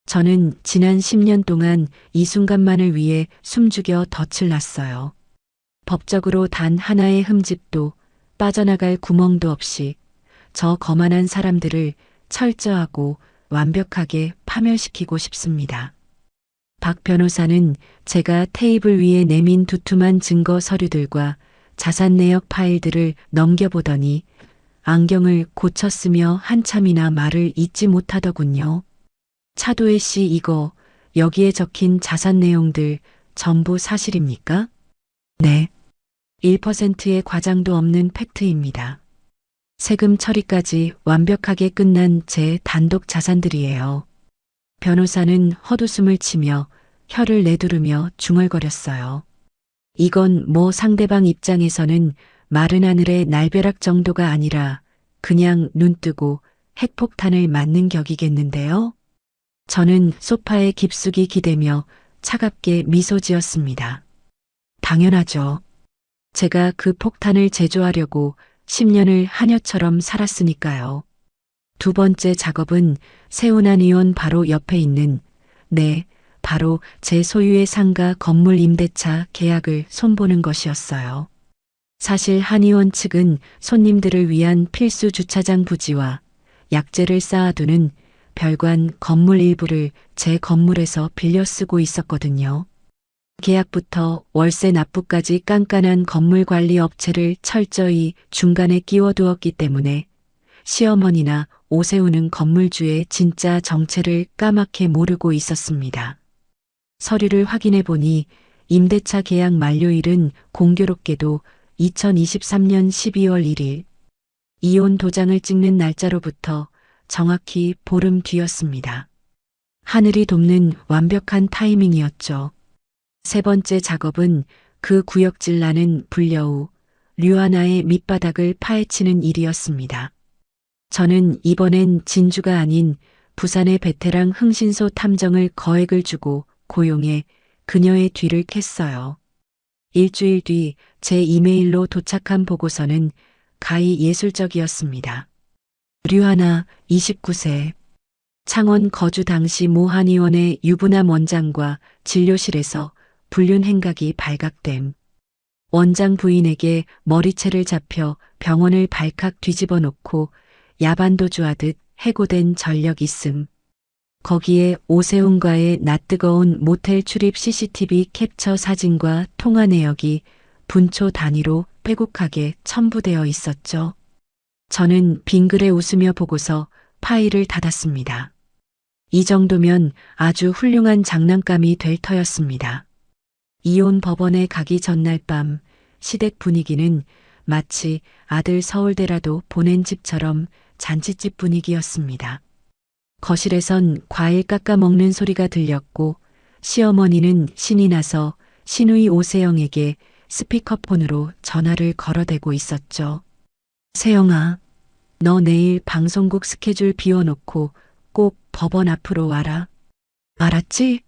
저는 지난 10년 동안 이 순간만을 위해 숨죽여 덫을 놨어요. 법적으로 단 하나의 흠집도 빠져나갈 구멍도 없이 저 거만한 사람들을 철저하고 완벽하게 파멸시키고 싶습니다. 박 변호사는 제가 테이블 위에 내민 두툼한 증거 서류들과 자산 내역 파일들을 넘겨보더니 안경을 고쳤으며 한참이나 말을 잇지 못하더군요. 차도혜 씨, 이거 여기에 적힌 자산 내용들 전부 사실입니까? 네. 1%의 과장도 없는 팩트입니다. 세금 처리까지 완벽하게 끝난 제 단독 자산들이에요. 변호사는 헛웃음을 치며 혀를 내두르며 중얼거렸어요. 이건 뭐 상대방 입장에서는 마른 하늘의 날벼락 정도가 아니라 그냥 눈뜨고 핵폭탄을 맞는 격이겠는데요. 저는 소파에 깊숙이 기대며 차갑게 미소 지었습니다. 당연하죠. 제가 그 폭탄을 제조하려고 10년을 하녀처럼 살았으니까요. 두 번째 작업은 세운한의원 바로 옆에 있는, 네, 바로 제 소유의 상가 건물 임대차 계약을 손보는 것이었어요. 사실 한의원 측은 손님들을 위한 필수 주차장 부지와 약재를 쌓아두는 별관 건물 일부를 제 건물에서 빌려 쓰고 있었거든요. 계약부터 월세 납부까지 깐깐한 건물 관리 업체를 철저히 중간에 끼워두었기 때문에 시어머니나 오세훈은 건물주의 진짜 정체를 까맣게 모르고 있었습니다. 서류를 확인해 보니 임대차 계약 만료일은 공교롭게도 2023년 12월 1일, 이혼 도장을 찍는 날짜로부터 정확히 보름 뒤였습니다. 하늘이 돕는 완벽한 타이밍이었죠. 세 번째 작업은 그 구역질 나는 불려우 류하나의 밑바닥을 파헤치는 일이었습니다. 저는 이번엔 진주가 아닌 부산의 베테랑 흥신소 탐정을 거액을 주고 고용해 그녀의 뒤를 캤어요. 일주일 뒤 제 이메일로 도착한 보고서는 가히 예술적이었습니다. 류하나 29세. 창원 거주 당시 모 한의원의 유부남 원장과 진료실에서 불륜 행각이 발각됨. 원장 부인에게 머리채를 잡혀 병원을 발칵 뒤집어 놓고 야반도주하듯 해고된 전력 있음. 거기에 오세훈과의 낯뜨거운 모텔 출입 CCTV 캡처 사진과 통화 내역이 분초 단위로 빼곡하게 첨부되어 있었죠. 저는 빙그레 웃으며 보고서 파일을 닫았습니다. 이 정도면 아주 훌륭한 장난감이 될 터였습니다. 이혼 법원에 가기 전날 밤 시댁 분위기는 마치 아들 서울대라도 보낸 집처럼 잔치집 분위기였습니다. 거실에선 과일 깎아 먹는 소리가 들렸고 시어머니는 신이 나서 시누이 오세영에게 스피커폰으로 전화를 걸어대고 있었죠. 세영아, 너 내일 방송국 스케줄 비워놓고 꼭 법원 앞으로 와라. 알았지?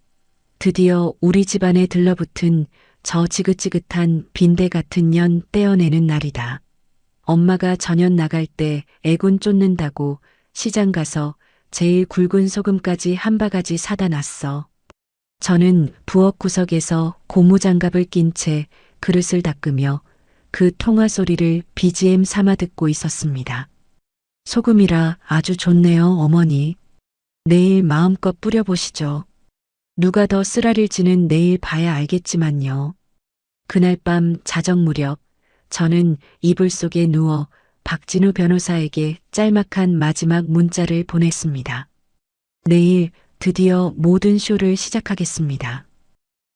드디어 우리 집안에 들러붙은 저 지긋지긋한 빈대 같은 년 떼어내는 날이다. 엄마가 전현 나갈 때 애군 쫓는다고 시장 가서 제일 굵은 소금까지 한 바가지 사다 놨어. 저는 부엌 구석에서 고무장갑을 낀 채 그릇을 닦으며 그 통화 소리를 BGM 삼아 듣고 있었습니다. 소금이라 아주 좋네요, 어머니. 내일 마음껏 뿌려보시죠. 누가 더 쓰라릴지는 내일 봐야 알겠지만요. 그날 밤 자정 무렵 저는 이불 속에 누워 박진우 변호사에게 짤막한 마지막 문자를 보냈습니다. 내일 드디어 모든 쇼를 시작하겠습니다.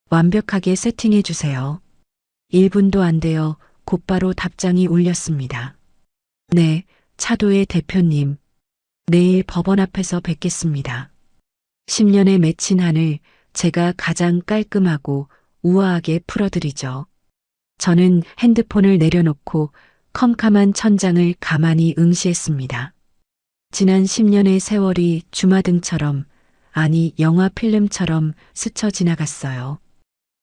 완벽하게 세팅해 주세요. 1분도 안 되어 곧바로 답장이 울렸습니다. 네, 차도의 대표님. 내일 법원 앞에서 뵙겠습니다. 10년의 맺힌 한을 제가 가장 깔끔하고 우아하게 풀어드리죠. 저는 핸드폰을 내려놓고 컴컴한 천장을 가만히 응시했습니다. 지난 10년의 세월이 주마등처럼, 아니 영화 필름처럼 스쳐 지나갔어요.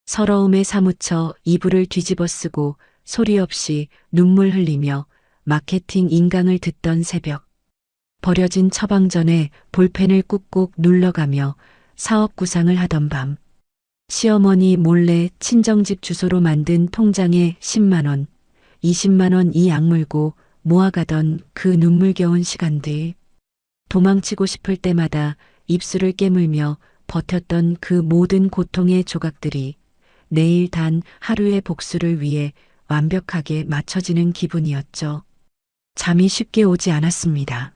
서러움에 사무쳐 이불을 뒤집어 쓰고 소리 없이 눈물 흘리며 마케팅 인강을 듣던 새벽. 버려진 처방전에 볼펜을 꾹꾹 눌러가며 사업 구상을 하던 밤. 시어머니 몰래 친정집 주소로 만든 통장에 10만 원, 20만 원 이 악물고 모아가던 그 눈물겨운 시간들. 도망치고 싶을 때마다 입술을 깨물며 버텼던 그 모든 고통의 조각들이 내일 단 하루의 복수를 위해 완벽하게 맞춰지는 기분이었죠. 잠이 쉽게 오지 않았습니다.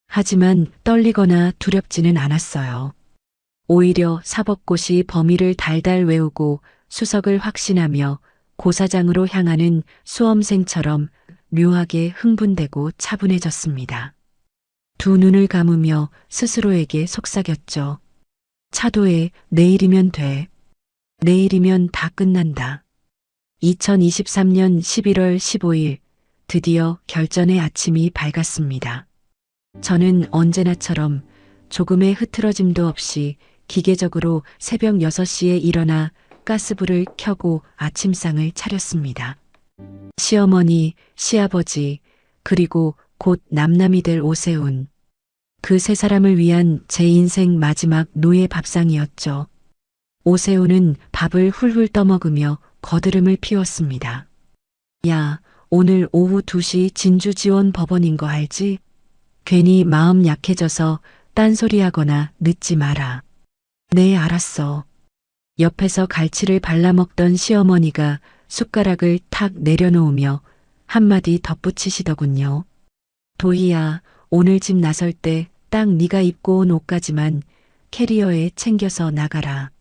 하지만 떨리거나 두렵지는 않았어요. 오히려 사법고시 범위를 달달 외우고 수석을 확신하며 고사장으로 향하는 수험생처럼 묘하게 흥분되고 차분해졌습니다. 두 눈을 감으며 스스로에게 속삭였죠. 차도에 내일이면 돼. 내일이면 다 끝난다. 2023년 11월 15일 드디어 결전의 아침이 밝았습니다. 저는 언제나처럼 조금의 흐트러짐도 없이 기계적으로 새벽 6시에 일어나 가스불을 켜고 아침상을 차렸습니다. 시어머니, 시아버지, 그리고 곧 남남이 될 오세훈. 그 세 사람을 위한 제 인생 마지막 노예 밥상이었죠. 오세훈은 밥을 훌훌 떠먹으며 거드름을 피웠습니다. 야, 오늘 오후 2시 진주지원법원인 거 알지? 괜히 마음 약해져서 딴소리하거나 늦지 마라. 네, 알았어. 옆에서 갈치를 발라먹던 시어머니가 숟가락을 탁 내려놓으며 한마디 덧붙이시더군요. 도희야, 오늘 집 나설 때 딱 네가 입고 온 옷까지만 캐리어에 챙겨서 나가라.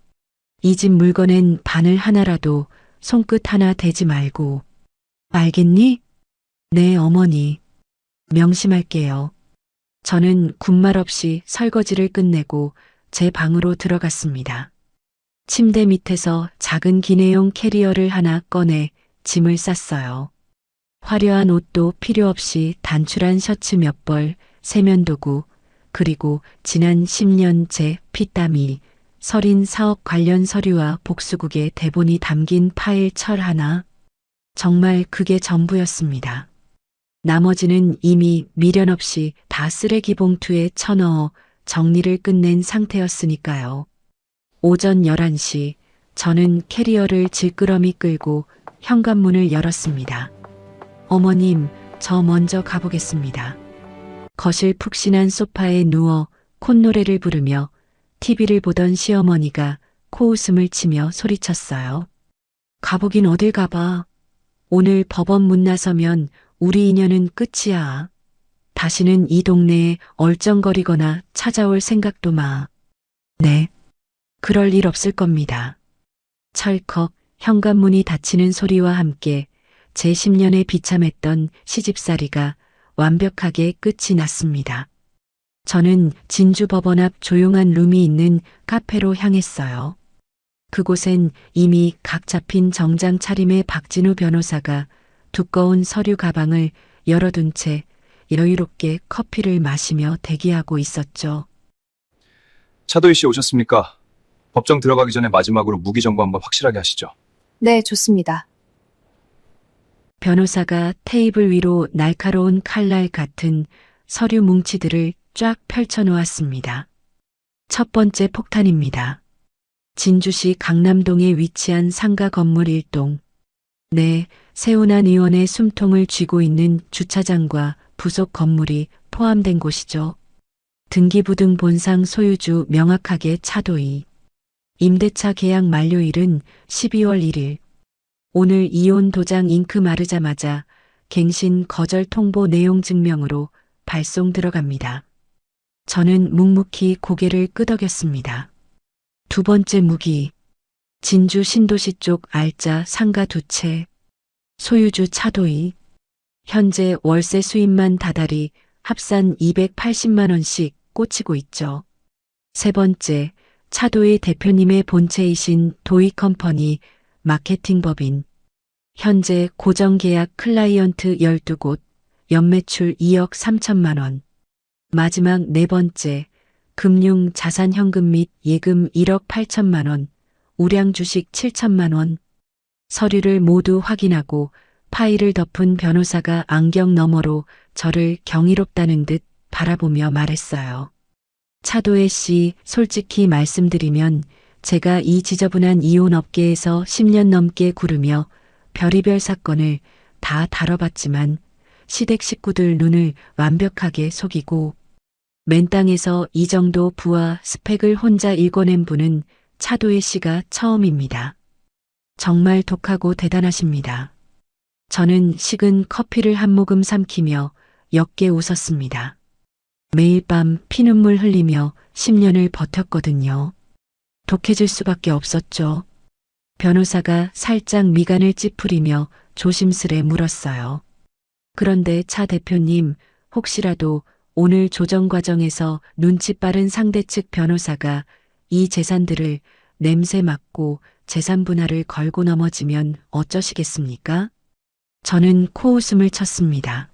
이 집 물건엔 바늘 하나라도 손끝 하나 대지 말고. 알겠니? 네, 어머니. 명심할게요. 저는 군말 없이 설거지를 끝내고 제 방으로 들어갔습니다. 침대 밑에서 작은 기내용 캐리어를 하나 꺼내 짐을 쌌어요. 화려한 옷도 필요 없이 단출한 셔츠 몇 벌, 세면도구, 그리고 지난 10년 제 피땀이 서린 사업 관련 서류와 복수국의 대본이 담긴 파일 철 하나. 정말 그게 전부였습니다. 나머지는 이미 미련 없이 다 쓰레기 봉투에 쳐넣어 정리를 끝낸 상태였으니까요. 오전 11시 저는 캐리어를 질끄러미 끌고 현관문을 열었습니다. 어머님, 저 먼저 가보겠습니다. 거실 푹신한 소파에 누워 콧노래를 부르며 TV를 보던 시어머니가 코웃음을 치며 소리쳤어요. 가보긴 어딜 가봐. 오늘 법원 문 나서면 우리 인연은 끝이야. 다시는 이 동네에 얼쩡거리거나 찾아올 생각도 마. 네, 그럴 일 없을 겁니다. 철컥 현관문이 닫히는 소리와 함께 제 10년에 비참했던 시집살이가 완벽하게 끝이 났습니다. 저는 진주법원 앞 조용한 룸이 있는 카페로 향했어요. 그곳엔 이미 각 잡힌 정장 차림의 박진우 변호사가 두꺼운 서류 가방을 열어둔 채 여유롭게 커피를 마시며 대기하고 있었죠.
차도희 씨 오셨습니까? 법정 들어가기 전에 마지막으로 무기 정보 한번 확실하게 하시죠.
네, 좋습니다.
변호사가 테이블 위로 날카로운 칼날 같은 서류 뭉치들을 쫙 펼쳐놓았습니다. 첫 번째 폭탄입니다. 진주시 강남동에 위치한 상가 건물 1동. 네, 세훈안 의원의 숨통을 쥐고 있는 주차장과 부속 건물이 포함된 곳이죠. 등기부등 본상 소유주 명확하게 차도희. 임대차 계약 만료일은 12월 1일. 오늘 이혼 도장 잉크 마르자마자 갱신 거절 통보 내용 증명으로 발송 들어갑니다. 저는 묵묵히 고개를 끄덕였습니다. 두 번째 무기. 진주 신도시 쪽 알짜 상가 2채. 소유주 차도희. 현재 월세 수입만 다달이 합산 280만 원씩 꽂히고 있죠. 세 번째, 차도희 대표님의 본체이신 도희컴퍼니 마케팅 법인. 현재 고정계약 클라이언트 12곳, 연매출 2억 3천만 원. 마지막 네 번째, 금융 자산 현금 및 예금 1억 8천만 원, 우량 주식 7천만 원. 서류를 모두 확인하고 파일을 덮은 변호사가 안경 너머로 저를 경이롭다는 듯 바라보며 말했어요. 차도혜 씨, 솔직히 말씀드리면 제가 이 지저분한 이혼 업계에서 10년 넘게 구르며 별의별 사건을 다 다뤄봤지만 시댁 식구들 눈을 완벽하게 속이고 맨땅에서 이 정도 부와 스펙을 혼자 읽어낸 분은 차도혜 씨가 처음입니다. 정말 독하고 대단하십니다. 저는 식은 커피를 한 모금 삼키며 옅게 웃었습니다. 매일 밤 피눈물 흘리며 10년을 버텼거든요. 독해질 수밖에 없었죠. 변호사가 살짝 미간을 찌푸리며 조심스레 물었어요. 그런데 차 대표님, 혹시라도 오늘 조정 과정에서 눈치 빠른 상대 측 변호사가 이 재산들을 냄새 맡고 재산 분할을 걸고 넘어지면 어쩌시겠습니까? 저는 코웃음을 쳤습니다.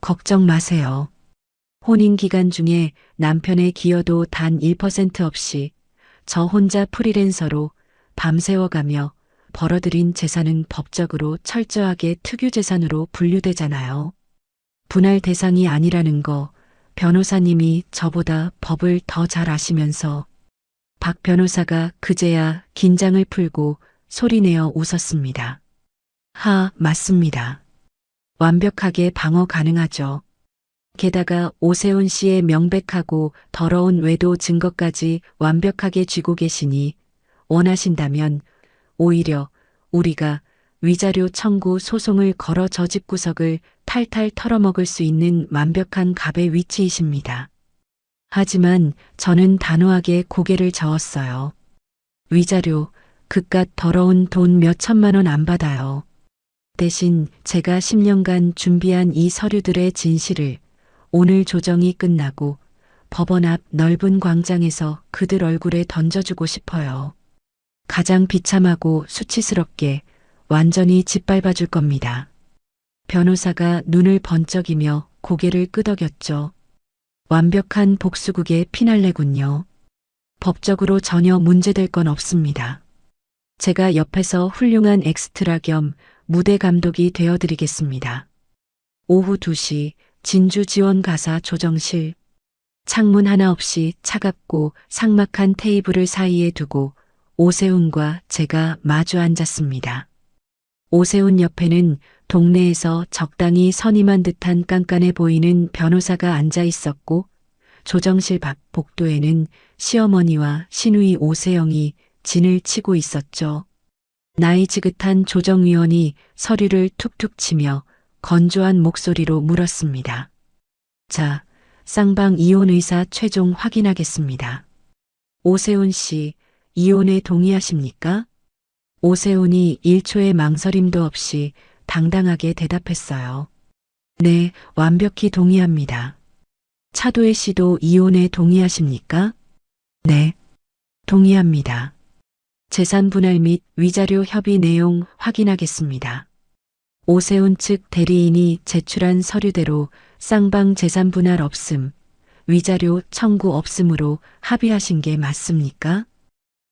걱정 마세요. 혼인 기간 중에 남편의 기여도 단 1% 없이 저 혼자 프리랜서로 밤새워가며 벌어들인 재산은 법적으로 철저하게 특유재산으로 분류되잖아요. 분할 대상이 아니라는 거 변호사님이 저보다 법을 더 잘 아시면서 박 변호사가 그제야 긴장을 풀고 소리내어 웃었습니다. 맞습니다. 완벽하게 방어 가능하죠. 게다가 오세훈 씨의 명백하고 더러운 외도 증거까지 완벽하게 쥐고 계시니 원하신다면 오히려 우리가 위자료 청구 소송을 걸어 저 집구석을 탈탈 털어먹을 수 있는 완벽한 갑의 위치이십니다. 하지만 저는 단호하게 고개를 저었어요. 위자료, 그깟 더러운 돈 몇 천만 원 안 받아요. 대신 제가 10년간 준비한 이 서류들의 진실을 오늘 조정이 끝나고 법원 앞 넓은 광장에서 그들 얼굴에 던져주고 싶어요. 가장 비참하고 수치스럽게 완전히 짓밟아 줄 겁니다. 변호사가 눈을 번쩍이며 고개를 끄덕였죠. 완벽한 복수극의 피날레군요. 법적으로 전혀 문제될 건 없습니다. 제가 옆에서 훌륭한 엑스트라 겸 무대 감독이 되어드리겠습니다. 오후 2시 진주 지원 가사 조정실. 창문 하나 없이 차갑고 삭막한 테이블을 사이에 두고 오세훈과 제가 마주 앉았습니다. 오세훈 옆에는 동네에서 적당히 선임한 듯한 깐깐해 보이는 변호사가 앉아 있었고 조정실 밖 복도에는 시어머니와 시누이 오세영이 진을 치고 있었죠. 나이 지긋한 조정위원이 서류를 툭툭 치며 건조한 목소리로 물었습니다. 자, 쌍방 이혼 의사 최종 확인하겠습니다. 오세훈 씨, 이혼에 동의하십니까? 오세훈이 1초의 망설임도 없이 당당하게 대답했어요. 네, 완벽히 동의합니다. 차도혜 씨도 이혼에 동의하십니까? 네, 동의합니다. 재산 분할 및 위자료 협의 내용 확인하겠습니다. 오세훈 측 대리인이 제출한 서류대로 쌍방 재산 분할 없음, 위자료 청구 없음으로 합의하신 게 맞습니까?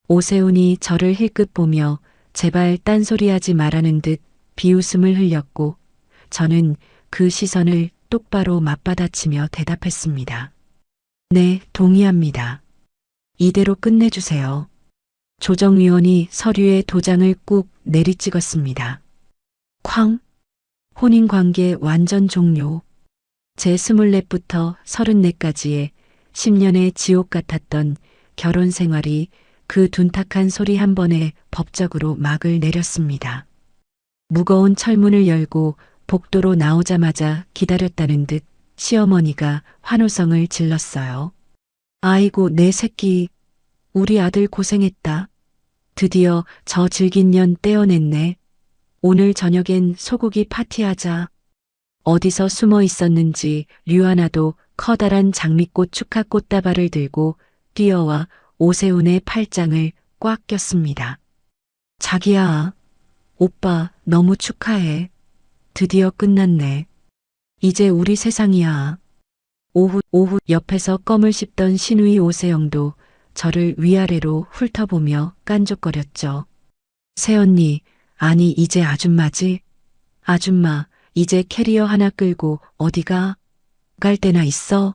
오세훈이 저를 힐끗 보며 제발 딴소리하지 말라는 듯 비웃음을 흘렸고 저는 그 시선을 똑바로 맞받아치며 대답했습니다. 네, 동의합니다. 이대로 끝내주세요. 조정위원이 서류에 도장을 꾹 내리찍었습니다. 쾅! 혼인관계 완전 종료. 제 24부터 34까지의 10년의 지옥 같았던 결혼 생활이 그 둔탁한 소리 한 번에 법적으로 막을 내렸습니다. 무거운 철문을 열고 복도로 나오자마자 기다렸다는 듯 시어머니가 환호성을 질렀어요. 아이고 내 새끼, 우리 아들 고생했다. 드디어 저 질긴 년 떼어냈네. 오늘 저녁엔 소고기 파티하자. 어디서 숨어 있었는지 류하나도 커다란 장미꽃 축하 꽃다발을 들고 뛰어와 오세훈의 팔짱을 꽉 꼈습니다. 자기야, 오빠 너무 축하해. 드디어 끝났네. 이제 우리 세상이야. 오후 옆에서 껌을 씹던 시누이 오세영도 저를 위아래로 훑어보며 깐족거렸죠. 새언니, 아니 이제 아줌마지? 아줌마, 이제 캐리어 하나 끌고 어디가? 갈 데나 있어?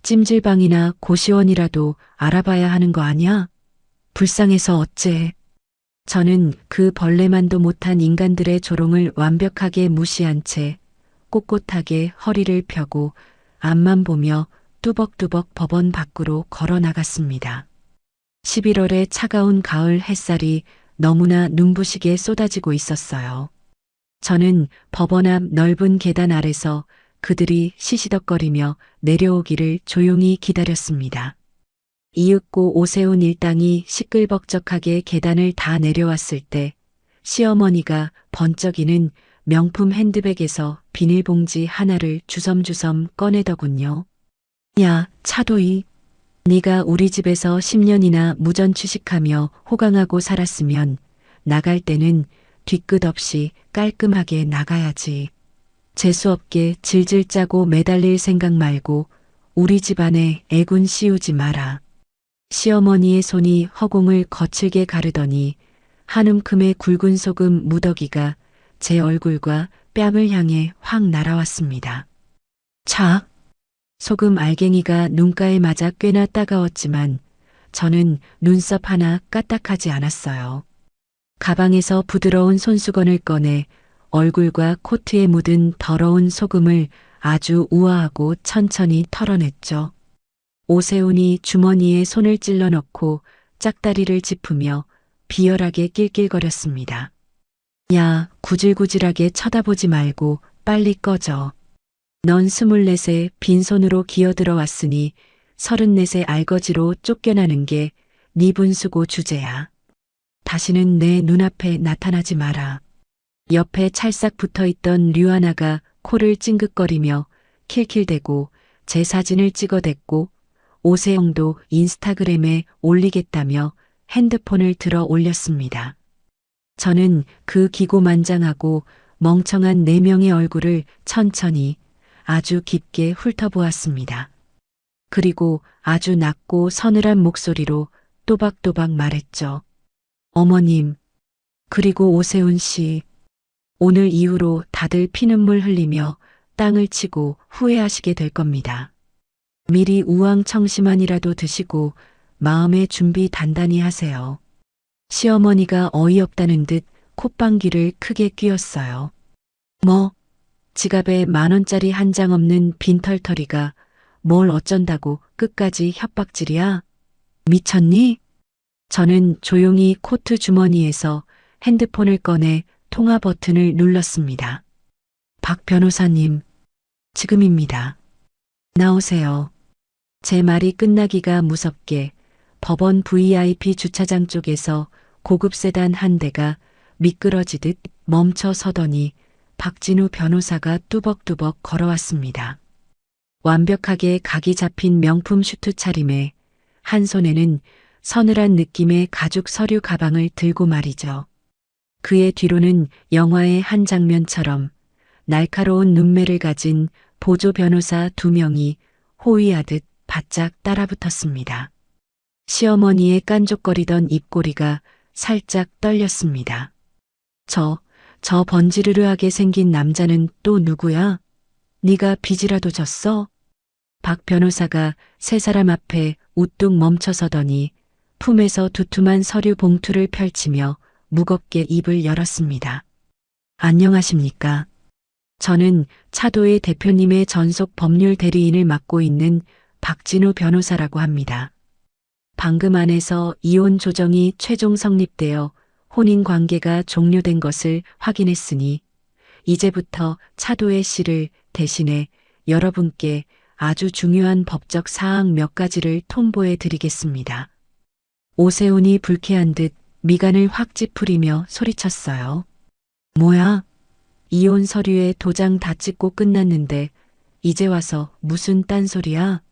찜질방이나 고시원이라도 알아봐야 하는 거 아냐? 불쌍해서 어째? 저는 그 벌레만도 못한 인간들의 조롱을 완벽하게 무시한 채 꼿꼿하게 허리를 펴고 앞만 보며 뚜벅뚜벅 법원 밖으로 걸어 나갔습니다. 11월의 차가운 가을 햇살이 너무나 눈부시게 쏟아지고 있었어요. 저는 법원 앞 넓은 계단 아래서 그들이 시시덕거리며 내려오기를 조용히 기다렸습니다. 이윽고 오세훈 일당이 시끌벅적하게 계단을 다 내려왔을 때 시어머니가 번쩍이는 명품 핸드백에서 비닐봉지 하나를 주섬주섬 꺼내더군요. 야, 차도희. 네가 우리 집에서 10년이나 무전 취식하며 호강하고 살았으면 나갈 때는 뒤끝 없이 깔끔하게 나가야지. 재수없게 질질 짜고 매달릴 생각 말고 우리 집안에 애군 씌우지 마라. 시어머니의 손이 허공을 거칠게 가르더니 한 움큼의 굵은 소금 무더기가 제 얼굴과 뺨을 향해 확 날아왔습니다. 촥! 소금 알갱이가 눈가에 맞아 꽤나 따가웠지만 저는 눈썹 하나 까딱하지 않았어요. 가방에서 부드러운 손수건을 꺼내 얼굴과 코트에 묻은 더러운 소금을 아주 우아하고 천천히 털어냈죠. 오세훈이 주머니에 손을 찔러 넣고 짝다리를 짚으며 비열하게 낄낄거렸습니다. 야, 구질구질하게 쳐다보지 말고 빨리 꺼져. 넌 24에 빈손으로 기어들어왔으니 34의 알거지로 쫓겨나는 게 네 분수고 주제야. 다시는 내 눈앞에 나타나지 마라. 옆에 찰싹 붙어있던 류하나가 코를 찡긋거리며 킬킬대고 제 사진을 찍어댔고 오세영도 인스타그램에 올리겠다며 핸드폰을 들어 올렸습니다. 저는 그 기고만장하고 멍청한 4명의 얼굴을 천천히 아주 깊게 훑어보았습니다. 그리고 아주 낮고 서늘한 목소리로 또박또박 말했죠. 어머님, 그리고 오세훈 씨, 오늘 이후로 다들 피눈물 흘리며 땅을 치고 후회하시게 될 겁니다. 미리 우왕청심환이라도 드시고 마음의 준비 단단히 하세요. 시어머니가 어이없다는 듯 콧방귀를 크게 뀌었어요. 뭐, 지갑에 10,000원짜리 한 장 없는 빈털터리가 뭘 어쩐다고 끝까지 협박질이야? 미쳤니? 저는 조용히 코트 주머니에서 핸드폰을 꺼내 통화 버튼을 눌렀습니다. 박 변호사님, 지금입니다. 나오세요. 제 말이 끝나기가 무섭게 법원 VIP 주차장 쪽에서 고급 세단 한 대가 미끄러지듯 멈춰 서더니 박진우 변호사가 뚜벅뚜벅 걸어왔습니다. 완벽하게 각이 잡힌 명품 슈트 차림에 한 손에는 서늘한 느낌의 가죽 서류 가방을 들고 말이죠. 그의 뒤로는 영화의 한 장면처럼 날카로운 눈매를 가진 보조 변호사 2명이 호위하듯 바짝 따라붙었습니다. 시어머니의 깐족거리던 입꼬리가 살짝 떨렸습니다. 저 번지르르하게 생긴 남자는 또 누구야? 네가 빚이라도 졌어? 박 변호사가 세 사람 앞에 우뚝 멈춰서더니 품에서 두툼한 서류 봉투를 펼치며 무겁게 입을 열었습니다. 안녕하십니까? 저는 차도의 대표님의 전속 법률 대리인을 맡고 있는 박진우 변호사라고 합니다. 방금 안에서 이혼 조정이 최종 성립되어 혼인 관계가 종료된 것을 확인했으니 이제부터 차도의 씨를 대신해 여러분께 아주 중요한 법적 사항 몇 가지를 통보해 드리겠습니다. 오세훈이 불쾌한 듯 미간을 확 찌푸리며 소리쳤어요. 뭐야? 이혼 서류에 도장 다 찍고 끝났는데 이제 와서 무슨 딴소리야?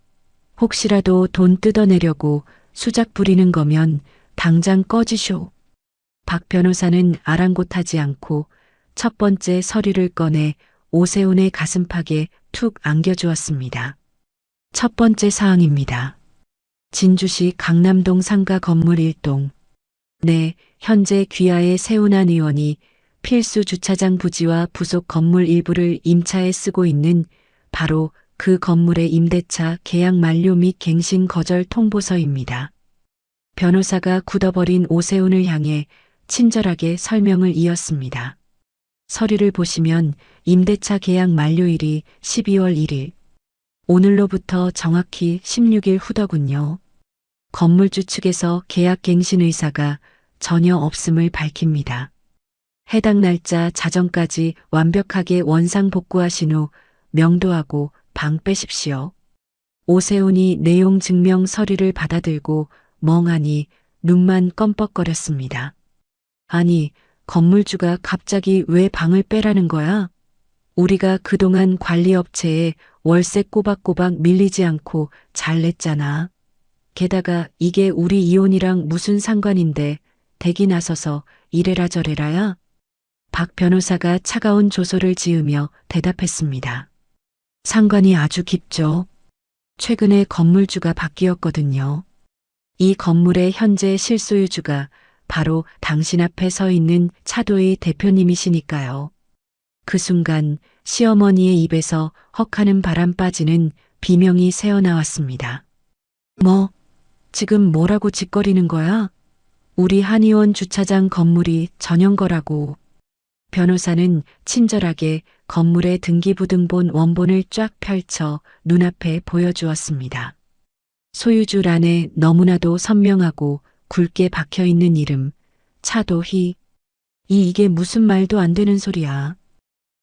혹시라도 돈 뜯어내려고 수작 부리는 거면 당장 꺼지쇼. 박 변호사는 아랑곳하지 않고 첫 번째 서류를 꺼내 오세훈의 가슴팍에 툭 안겨주었습니다. 첫 번째 사항입니다. 진주시 강남동 상가 건물 1동. 네, 현재 귀하의 세훈안 의원이 필수 주차장 부지와 부속 건물 일부를 임차에 쓰고 있는 바로 그 건물의 임대차 계약 만료 및 갱신 거절 통보서입니다. 변호사가 굳어버린 오세훈을 향해 친절하게 설명을 이었습니다. 서류를 보시면 임대차 계약 만료일이 12월 1일. 오늘로부터 정확히 16일 후더군요. 건물주 측에서 계약 갱신 의사가 전혀 없음을 밝힙니다. 해당 날짜 자정까지 완벽하게 원상 복구하신 후 명도하고 방 빼십시오. 오세훈이 내용 증명 서류를 받아들고 멍하니 눈만 껌뻑거렸습니다. 아니, 건물주가 갑자기 왜 방을 빼라는 거야? 우리가 그동안 관리업체에 월세 꼬박꼬박 밀리지 않고 잘 냈잖아. 게다가 이게 우리 이혼이랑 무슨 상관인데 대기 나서서 이래라 저래라야? 박 변호사가 차가운 조소를 지으며 대답했습니다. 상관이 아주 깊죠. 최근에 건물주가 바뀌었거든요. 이 건물의 현재 실소유주가 바로 당신 앞에 서 있는 차도의 대표님이시니까요. 그 순간 시어머니의 입에서 헉하는 바람 빠지는 비명이 새어나왔습니다. 뭐, 지금 뭐라고 짓거리는 거야? 우리 한의원 주차장 건물이 전용 거라고. 변호사는 친절하게 건물의 등기부등본 원본을 쫙 펼쳐 눈앞에 보여주었습니다. 소유주란에 너무나도 선명하고 굵게 박혀있는 이름, 차도희. 이게 무슨 말도 안 되는 소리야.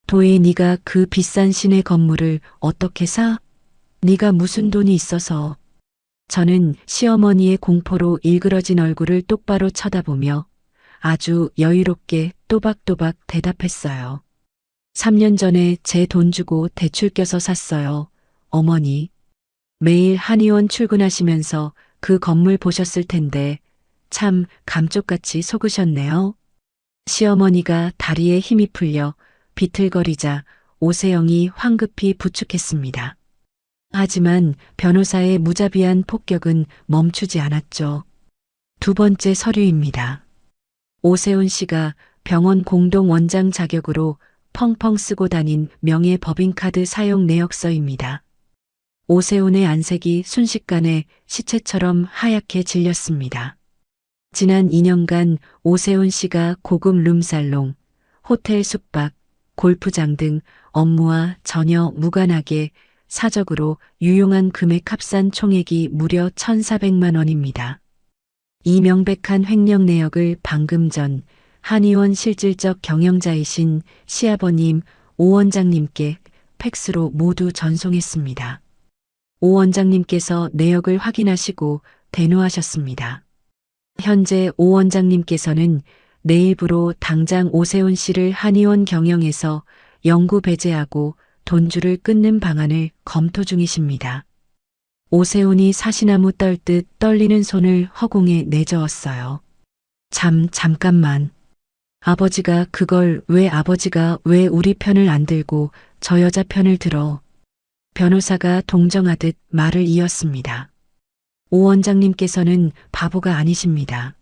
도희 네가 그 비싼 시내 건물을 어떻게 사? 네가 무슨 돈이 있어서. 저는 시어머니의 공포로 일그러진 얼굴을 똑바로 쳐다보며 아주 여유롭게 또박또박 대답했어요. 3년 전에 제 돈 주고 대출 껴서 샀어요. 어머니. 매일 한의원 출근하시면서 그 건물 보셨을 텐데 참 감쪽같이 속으셨네요. 시어머니가 다리에 힘이 풀려 비틀거리자 오세영이 황급히 부축했습니다. 하지만 변호사의 무자비한 폭격은 멈추지 않았죠. 두 번째 서류입니다. 오세훈 씨가 병원 공동 원장 자격으로 펑펑 쓰고 다닌 명예 법인카드 사용 내역서입니다. 오세훈의 안색이 순식간에 시체처럼 하얗게 질렸습니다. 지난 2년간 오세훈 씨가 고급 룸살롱, 호텔 숙박, 골프장 등 업무와 전혀 무관하게 사적으로 유용한 금액 합산 총액이 무려 1,400만 원입니다. 이 명백한 횡령 내역을 방금 전 한의원 실질적 경영자이신 시아버님 오 원장님께 팩스로 모두 전송했습니다. 오 원장님께서 내역을 확인하시고 대노하셨습니다. 현재 오 원장님께서는 내일부로 당장 오세훈 씨를 한의원 경영에서 영구 배제하고 돈줄을 끊는 방안을 검토 중이십니다. 오세훈이 사시나무 떨듯 떨리는 손을 허공에 내저었어요. 잠깐만. 아버지가 왜 우리 편을 안 들고 저 여자 편을 들어. 변호사가 동정하듯 말을 이었습니다. 오 원장님께서는 바보가 아니십니다.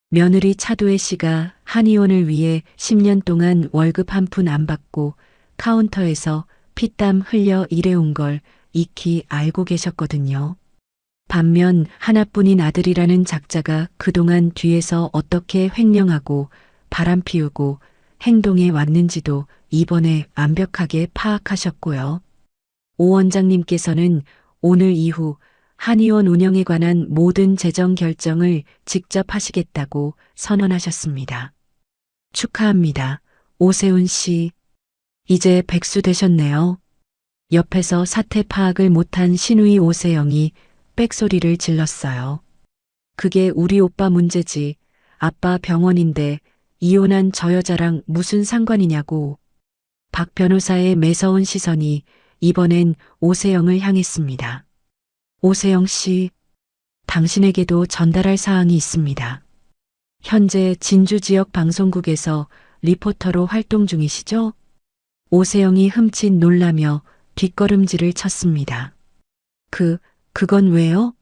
며느리 차도혜 씨가 한의원을 위해 10년 동안 월급 한 푼 안 받고 카운터에서 피땀 흘려 일해온 걸 익히 알고 계셨거든요. 반면 하나뿐인 아들이라는 작자가 그동안 뒤에서 어떻게 횡령하고 바람 피우고 행동해 왔는지도 이번에 완벽하게 파악하셨고요. 오 원장님께서는 오늘 이후 한의원 운영에 관한 모든 재정 결정을 직접 하시겠다고 선언하셨습니다. 축하합니다. 오세훈 씨. 이제 백수 되셨네요. 옆에서 사태 파악을 못한 신우이 오세영이 빽소리를 질렀어요. 그게 우리 오빠 문제지. 아빠 병원인데 이혼한 저 여자랑 무슨 상관이냐고. 박 변호사의 매서운 시선이 이번엔 오세영을 향했습니다. 오세영 씨, 당신에게도 전달할 사항이 있습니다. 현재 진주 지역 방송국에서 리포터로 활동 중이시죠? 오세영이 흠칫 놀라며 뒷걸음질을 쳤습니다. 그건 왜요?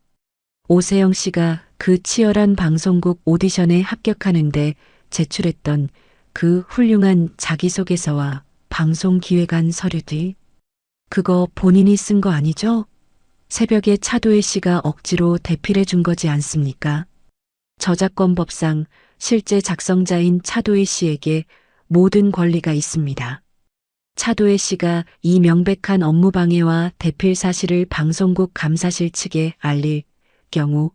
오세영 씨가 그 치열한 방송국 오디션에 합격하는데 제출했던 그 훌륭한 자기소개서와 방송기획안 서류들. 그거 본인이 쓴 거 아니죠? 새벽에 차도혜 씨가 억지로 대필해 준 거지 않습니까? 저작권법상 실제 작성자인 차도혜 씨에게 모든 권리가 있습니다. 차도혜 씨가 이 명백한 업무방해와 대필 사실을 방송국 감사실 측에 알릴 경우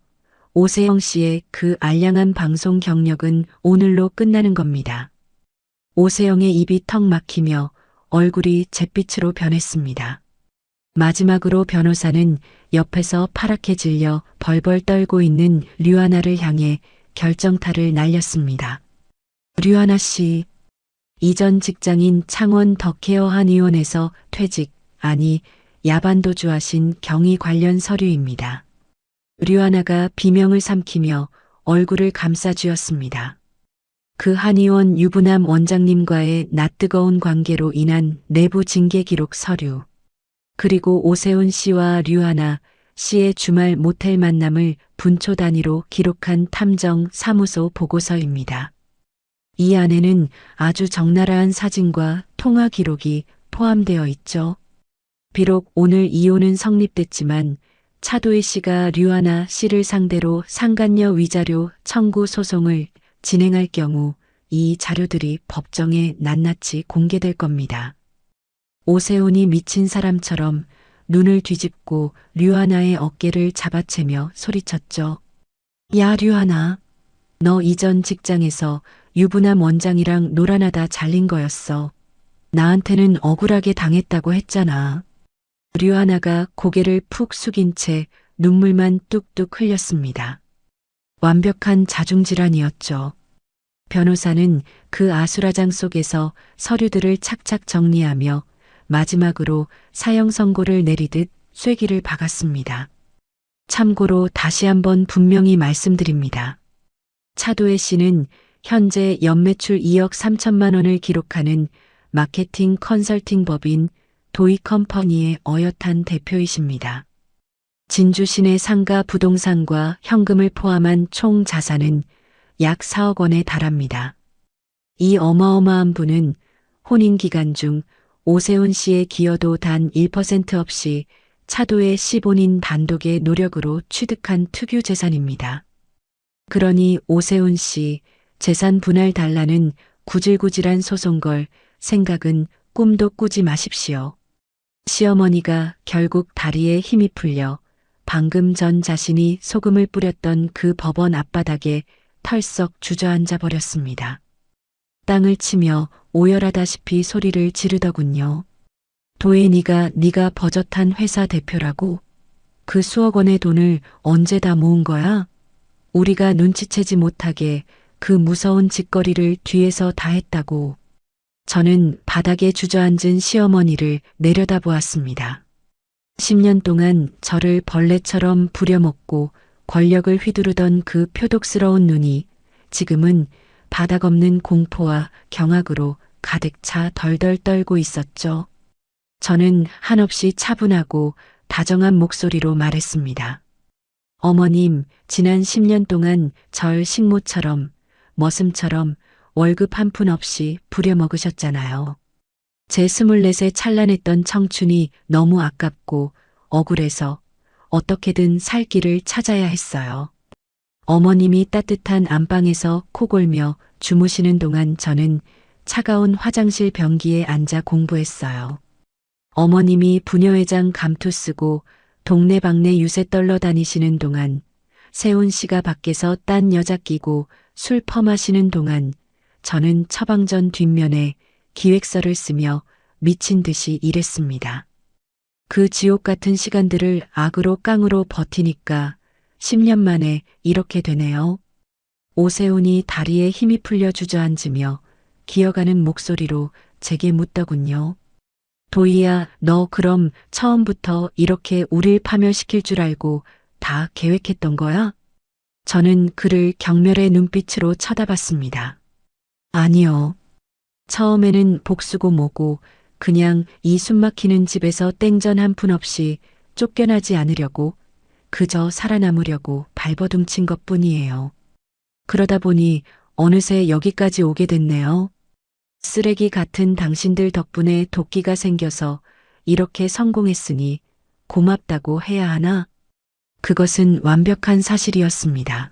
오세영 씨의 그 알량한 방송 경력은 오늘로 끝나는 겁니다. 오세영의 입이 턱 막히며 얼굴이 잿빛으로 변했습니다. 마지막으로 변호사는 옆에서 파랗게 질려 벌벌 떨고 있는 류하나를 향해 결정타를 날렸습니다. 류하나 씨, 이전 직장인 창원 덕케어 한의원에서 퇴직, 아니 야반도주하신 경위 관련 서류입니다. 류하나가 비명을 삼키며 얼굴을 감싸쥐었습니다. 그 한의원 유부남 원장님과의 낯뜨거운 관계로 인한 내부 징계 기록 서류, 그리고 오세훈 씨와 류하나 씨의 주말 모텔 만남을 분초 단위로 기록한 탐정 사무소 보고서입니다. 이 안에는 아주 적나라한 사진과 통화 기록이 포함되어 있죠. 비록 오늘 이혼은 성립됐지만 차도희 씨가 류하나 씨를 상대로 상간녀 위자료 청구 소송을 진행할 경우 이 자료들이 법정에 낱낱이 공개될 겁니다. 오세훈이 미친 사람처럼 눈을 뒤집고 류하나의 어깨를 잡아채며 소리쳤죠. 야, 류하나. 너 이전 직장에서 유부남 원장이랑 놀아나다 잘린 거였어. 나한테는 억울하게 당했다고 했잖아. 류하나가 고개를 푹 숙인 채 눈물만 뚝뚝 흘렸습니다. 완벽한 자중질환이었죠. 변호사는 그 아수라장 속에서 서류들을 착착 정리하며 마지막으로 사형 선고를 내리듯 쐐기를 박았습니다. 참고로 다시 한번 분명히 말씀드립니다. 차도혜 씨는 현재 연매출 2억 3천만 원을 기록하는 마케팅 컨설팅 법인 도이컴퍼니의 어엿한 대표이십니다. 진주 시내 상가 부동산과 현금을 포함한 총 자산은 약 4억 원에 달합니다. 이 어마어마한 분은 혼인 기간 중 오세훈 씨의 기여도 단 1% 없이 차도의 씨 본인 단독의 노력으로 취득한 특유 재산입니다. 그러니 오세훈 씨 재산 분할 달라는 구질구질한 소송 걸 생각은 꿈도 꾸지 마십시오. 시어머니가 결국 다리에 힘이 풀려 방금 전 자신이 소금을 뿌렸던 그 법원 앞바닥에 털썩 주저앉아 버렸습니다. 땅을 치며 오열하다시피 소리를 지르더군요. 도혜니가 네가 버젓한 회사 대표라고? 그 수억 원의 돈을 언제 다 모은 거야? 우리가 눈치채지 못하게 그 무서운 짓거리를 뒤에서 다 했다고. 저는 바닥에 주저앉은 시어머니를 내려다보았습니다. 10년 동안 저를 벌레처럼 부려먹고 권력을 휘두르던 그 표독스러운 눈이 지금은 바닥 없는 공포와 경악으로 가득 차 덜덜 떨고 있었죠. 저는 한없이 차분하고 다정한 목소리로 말했습니다. 어머님, 지난 10년 동안 절 식모처럼, 머슴처럼 월급 한 푼 없이 부려먹으셨잖아요. 제 24세 찬란했던 청춘이 너무 아깝고 억울해서 어떻게든 살 길을 찾아야 했어요. 어머님이 따뜻한 안방에서 코골며 주무시는 동안 저는 차가운 화장실 변기에 앉아 공부했어요. 어머님이 부녀회장 감투 쓰고 동네방네 유세 떨러 다니시는 동안, 세훈 씨가 밖에서 딴 여자 끼고 술 퍼마시는 동안 저는 처방전 뒷면에 기획서를 쓰며 미친 듯이 일했습니다. 그 지옥 같은 시간들을 악으로 깡으로 버티니까 10년 만에 이렇게 되네요. 오세훈이 다리에 힘이 풀려 주저앉으며 기어가는 목소리로 제게 묻더군요. 도희야, 너 그럼 처음부터 이렇게 우릴 파멸시킬 줄 알고 다 계획했던 거야? 저는 그를 경멸의 눈빛으로 쳐다봤습니다. 아니요. 처음에는 복수고 뭐고 그냥 이 숨막히는 집에서 땡전 한 푼 없이 쫓겨나지 않으려고 그저 살아남으려고 발버둥친 것뿐이에요. 그러다 보니 어느새 여기까지 오게 됐네요. 쓰레기 같은 당신들 덕분에 도끼가 생겨서 이렇게 성공했으니 고맙다고 해야 하나? 그것은 완벽한 사실이었습니다.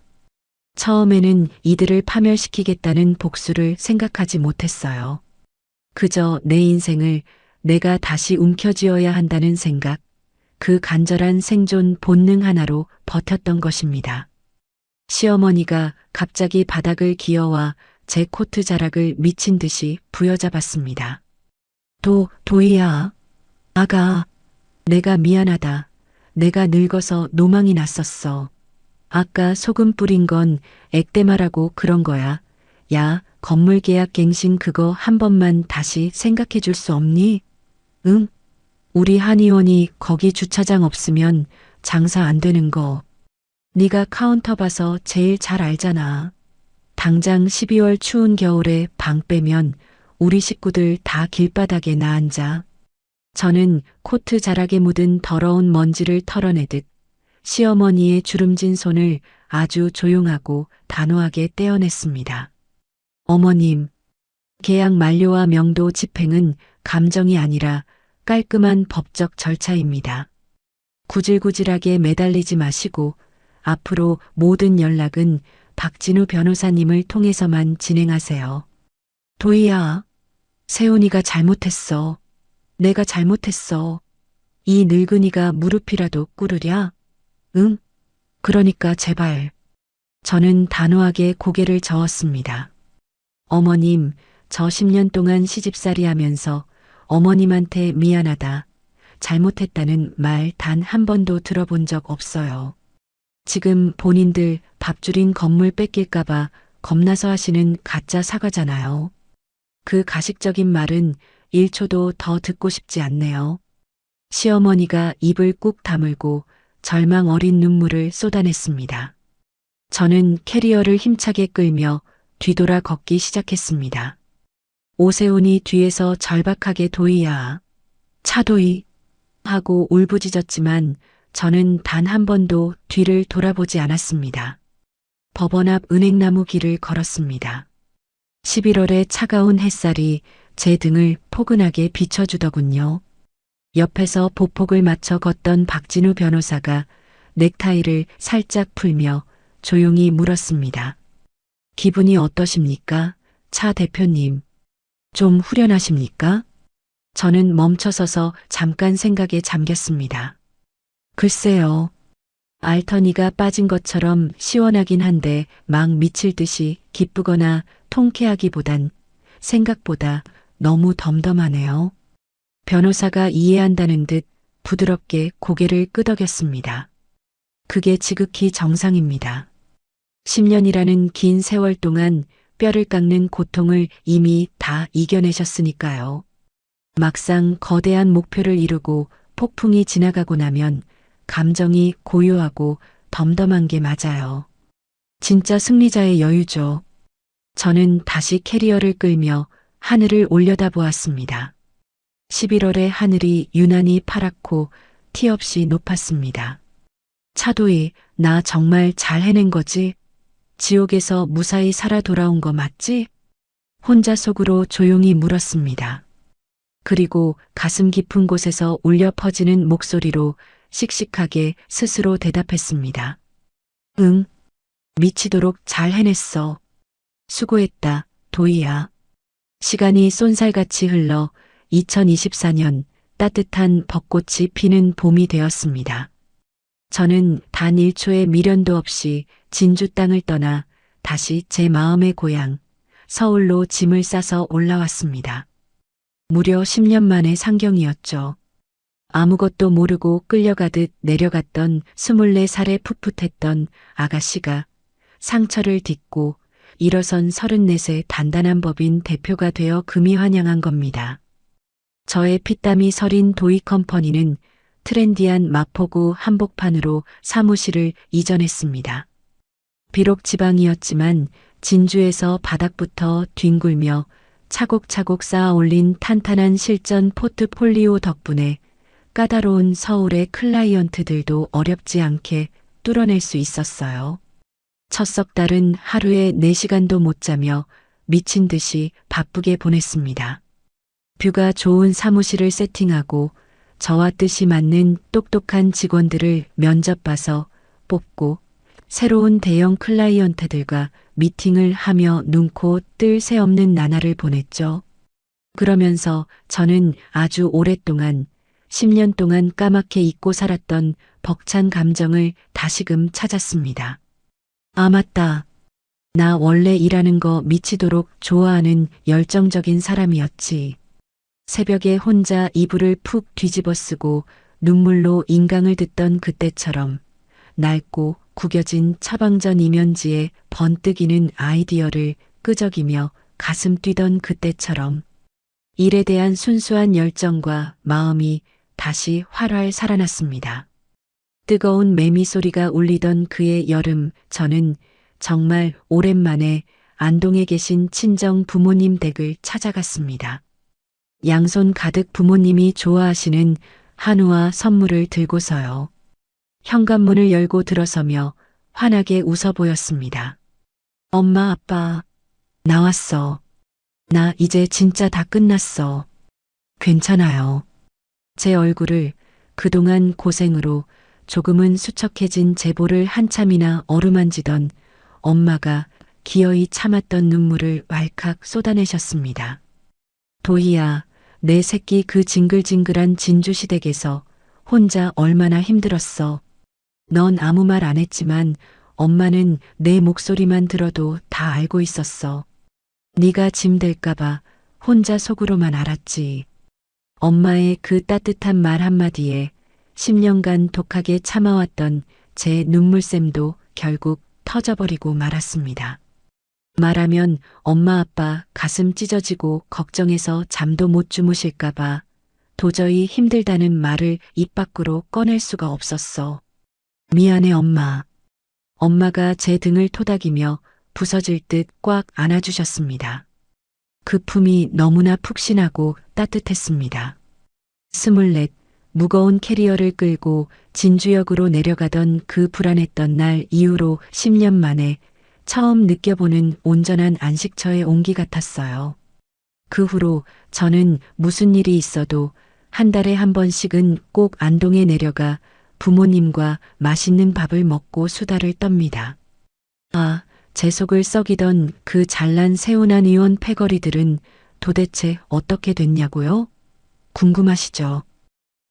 처음에는 이들을 파멸시키겠다는 복수를 생각하지 못했어요. 그저 내 인생을 내가 다시 움켜쥐어야 한다는 생각, 그 간절한 생존 본능 하나로 버텼던 것입니다. 시어머니가 갑자기 바닥을 기어와 제 코트 자락을 미친 듯이 부여잡았습니다. 도희야. 아가. 내가 미안하다. 내가 늙어서 노망이 났었어. 아까 소금 뿌린 건 액땜하라고 그런 거야. 야, 건물 계약 갱신 그거 한 번만 다시 생각해 줄 수 없니? 응? 우리 한의원이 거기 주차장 없으면 장사 안 되는 거. 네가 카운터 봐서 제일 잘 알잖아. 당장 12월 추운 겨울에 방 빼면 우리 식구들 다 길바닥에 나앉아. 저는 코트 자락에 묻은 더러운 먼지를 털어내듯 시어머니의 주름진 손을 아주 조용하고 단호하게 떼어냈습니다. 어머님, 계약 만료와 명도 집행은 감정이 아니라 깔끔한 법적 절차입니다. 구질구질하게 매달리지 마시고 앞으로 모든 연락은 박진우 변호사님을 통해서만 진행하세요. 도희야, 세훈이가 잘못했어. 내가 잘못했어. 이 늙은이가 무릎이라도 꿇으랴? 응? 그러니까 제발. 저는 단호하게 고개를 저었습니다. 어머님, 저 10년 동안 시집살이 하면서 어머님한테 미안하다, 잘못했다는 말 단 한 번도 들어본 적 없어요. 지금 본인들 밥 줄인 건물 뺏길까봐 겁나서 하시는 가짜 사과잖아요. 그 가식적인 말은 1초도 더 듣고 싶지 않네요. 시어머니가 입을 꾹 다물고 절망 어린 눈물을 쏟아냈습니다. 저는 캐리어를 힘차게 끌며 뒤돌아 걷기 시작했습니다. 오세훈이 뒤에서 절박하게 도희야, 차도희 하고 울부짖었지만 저는 단 한 번도 뒤를 돌아보지 않았습니다. 법원 앞 은행나무 길을 걸었습니다. 11월의 차가운 햇살이 제 등을 포근하게 비춰주더군요. 옆에서 보폭을 맞춰 걷던 박진우 변호사가 넥타이를 살짝 풀며 조용히 물었습니다. 기분이 어떠십니까? 차 대표님. 좀 후련하십니까? 저는 멈춰서서 잠깐 생각에 잠겼습니다. 글쎄요. 알터니가 빠진 것처럼 시원하긴 한데 막 미칠 듯이 기쁘거나 통쾌하기보단 생각보다 너무 덤덤하네요. 변호사가 이해한다는 듯 부드럽게 고개를 끄덕였습니다. 그게 지극히 정상입니다. 10년이라는 긴 세월 동안 뼈를 깎는 고통을 이미 다 이겨내셨으니까요. 막상 거대한 목표를 이루고 폭풍이 지나가고 나면 감정이 고요하고 덤덤한 게 맞아요. 진짜 승리자의 여유죠. 저는 다시 캐리어를 끌며 하늘을 올려다보았습니다. 11월의 하늘이 유난히 파랗고 티 없이 높았습니다. 차도희, 나 정말 잘 해낸 거지? 지옥에서 무사히 살아 돌아온 거 맞지? 혼자 속으로 조용히 물었습니다. 그리고 가슴 깊은 곳에서 울려 퍼지는 목소리로 씩씩하게 스스로 대답했습니다. 응, 미치도록 잘 해냈어. 수고했다, 도희야. 시간이 쏜살같이 흘러 2024년 따뜻한 벚꽃이 피는 봄이 되었습니다. 저는 단 1초의 미련도 없이 진주 땅을 떠나 다시 제 마음의 고향, 서울로 짐을 싸서 올라왔습니다. 무려 10년 만의 상경이었죠. 아무것도 모르고 끌려가듯 내려갔던 24살의 풋풋했던 아가씨가 상처를 딛고 일어선 34세 단단한 법인 대표가 되어 금이 환영한 겁니다. 저의 피땀이 서린 도이컴퍼니는 트렌디한 마포구 한복판으로 사무실을 이전했습니다. 비록 지방이었지만 진주에서 바닥부터 뒹굴며 차곡차곡 쌓아 올린 탄탄한 실전 포트폴리오 덕분에 까다로운 서울의 클라이언트들도 어렵지 않게 뚫어낼 수 있었어요. 첫 석 달은 하루에 4시간도 못 자며 미친 듯이 바쁘게 보냈습니다. 뷰가 좋은 사무실을 세팅하고 저와 뜻이 맞는 똑똑한 직원들을 면접 봐서 뽑고 새로운 대형 클라이언트들과 미팅을 하며 눈코 뜰 새 없는 나날을 보냈죠. 그러면서 저는 아주 오랫동안 10년 동안 까맣게 잊고 살았던 벅찬 감정을 다시금 찾았습니다. 아, 맞다. 나 원래 일하는 거 미치도록 좋아하는 열정적인 사람이었지. 새벽에 혼자 이불을 푹 뒤집어 쓰고 눈물로 인강을 듣던 그때처럼 낡고 구겨진 처방전 이면지에 번뜩이는 아이디어를 끄적이며 가슴 뛰던 그때처럼 일에 대한 순수한 열정과 마음이 다시 활활 살아났습니다. 뜨거운 매미 소리가 울리던 그의 여름, 저는 정말 오랜만에 안동에 계신 친정 부모님 댁을 찾아갔습니다. 양손 가득 부모님이 좋아하시는 한우와 선물을 들고서요. 현관문을 열고 들어서며 환하게 웃어 보였습니다. 엄마, 아빠, 나왔어. 나 이제 진짜 다 끝났어. 괜찮아요. 제 얼굴을 그동안 고생으로 조금은 수척해진 제보를 한참이나 어루만지던 엄마가 기어이 참았던 눈물을 왈칵 쏟아내셨습니다. 도희야, 내 새끼 그 징글징글한 진주시댁에서 혼자 얼마나 힘들었어. 넌 아무 말 안 했지만 엄마는 내 목소리만 들어도 다 알고 있었어. 네가 짐 될까봐 혼자 속으로만 알았지. 엄마의 그 따뜻한 말 한마디에 10년간 독하게 참아왔던 제 눈물샘도 결국 터져버리고 말았습니다. 말하면 엄마 아빠 가슴 찢어지고 걱정해서 잠도 못 주무실까봐 도저히 힘들다는 말을 입 밖으로 꺼낼 수가 없었어. 미안해 엄마. 엄마가 제 등을 토닥이며 부서질 듯 꽉 안아주셨습니다. 그 품이 너무나 푹신하고 따뜻했습니다. 24, 무거운 캐리어를 끌고 진주역으로 내려가던 그 불안했던 날 이후로 10년 만에 처음 느껴보는 온전한 안식처의 온기 같았어요. 그 후로 저는 무슨 일이 있어도 한 달에 한 번씩은 꼭 안동에 내려가 부모님과 맛있는 밥을 먹고 수다를 떱니다. 아, 제 속을 썩이던 그 잘난 세운한 의원 패거리들은 도대체 어떻게 됐냐고요? 궁금하시죠?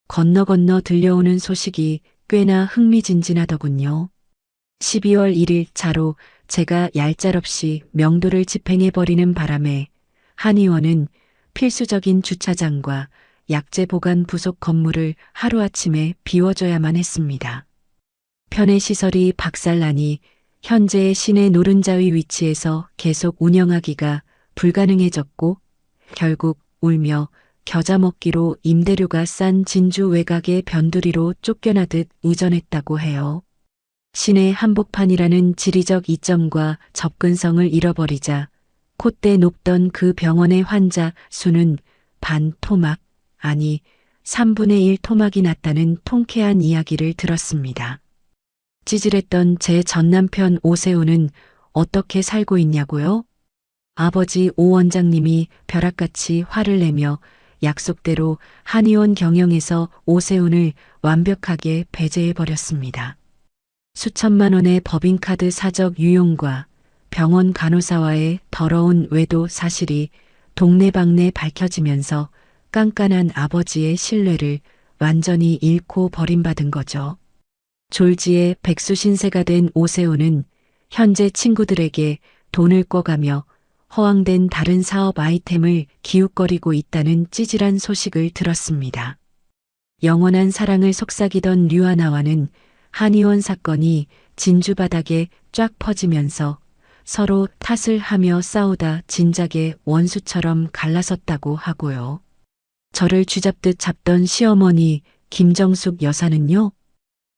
건너 들려오는 소식이 꽤나 흥미진진하더군요. 12월 1일 차로 제가 얄짤없이 명도를 집행해버리는 바람에 한 의원은 필수적인 주차장과 약재 보관 부속 건물을 하루아침에 비워줘야만 했습니다. 편의시설이 박살나니 현재의 시내 노른자위 위치에서 계속 운영하기가 불가능해졌고 결국 울며 겨자 먹기로 임대료가 싼 진주 외곽의 변두리로 쫓겨나듯 의전했다고 해요. 시내 한복판이라는 지리적 이점과 접근성을 잃어버리자 콧대 높던 그 병원의 환자 수는 반 토막, 아니 3분의 1 토막이 났다는 통쾌한 이야기를 들었습니다. 찌질했던 제 전남편 오세훈은 어떻게 살고 있냐고요? 아버지 오 원장님이 벼락같이 화를 내며 약속대로 한의원 경영에서 오세훈을 완벽하게 배제해버렸습니다. 수천만 원의 법인카드 사적 유용과 병원 간호사와의 더러운 외도 사실이 동네방네 밝혀지면서 깐깐한 아버지의 신뢰를 완전히 잃고 버림받은 거죠. 졸지에 백수신세가 된 오세훈은 현재 친구들에게 돈을 꿔가며 허황된 다른 사업 아이템을 기웃거리고 있다는 찌질한 소식을 들었습니다. 영원한 사랑을 속삭이던 류하나와는 한의원 사건이 진주 바닥에 쫙 퍼지면서 서로 탓을 하며 싸우다 진작에 원수처럼 갈라섰다고 하고요. 저를 쥐잡듯 잡던 시어머니 김정숙 여사는요.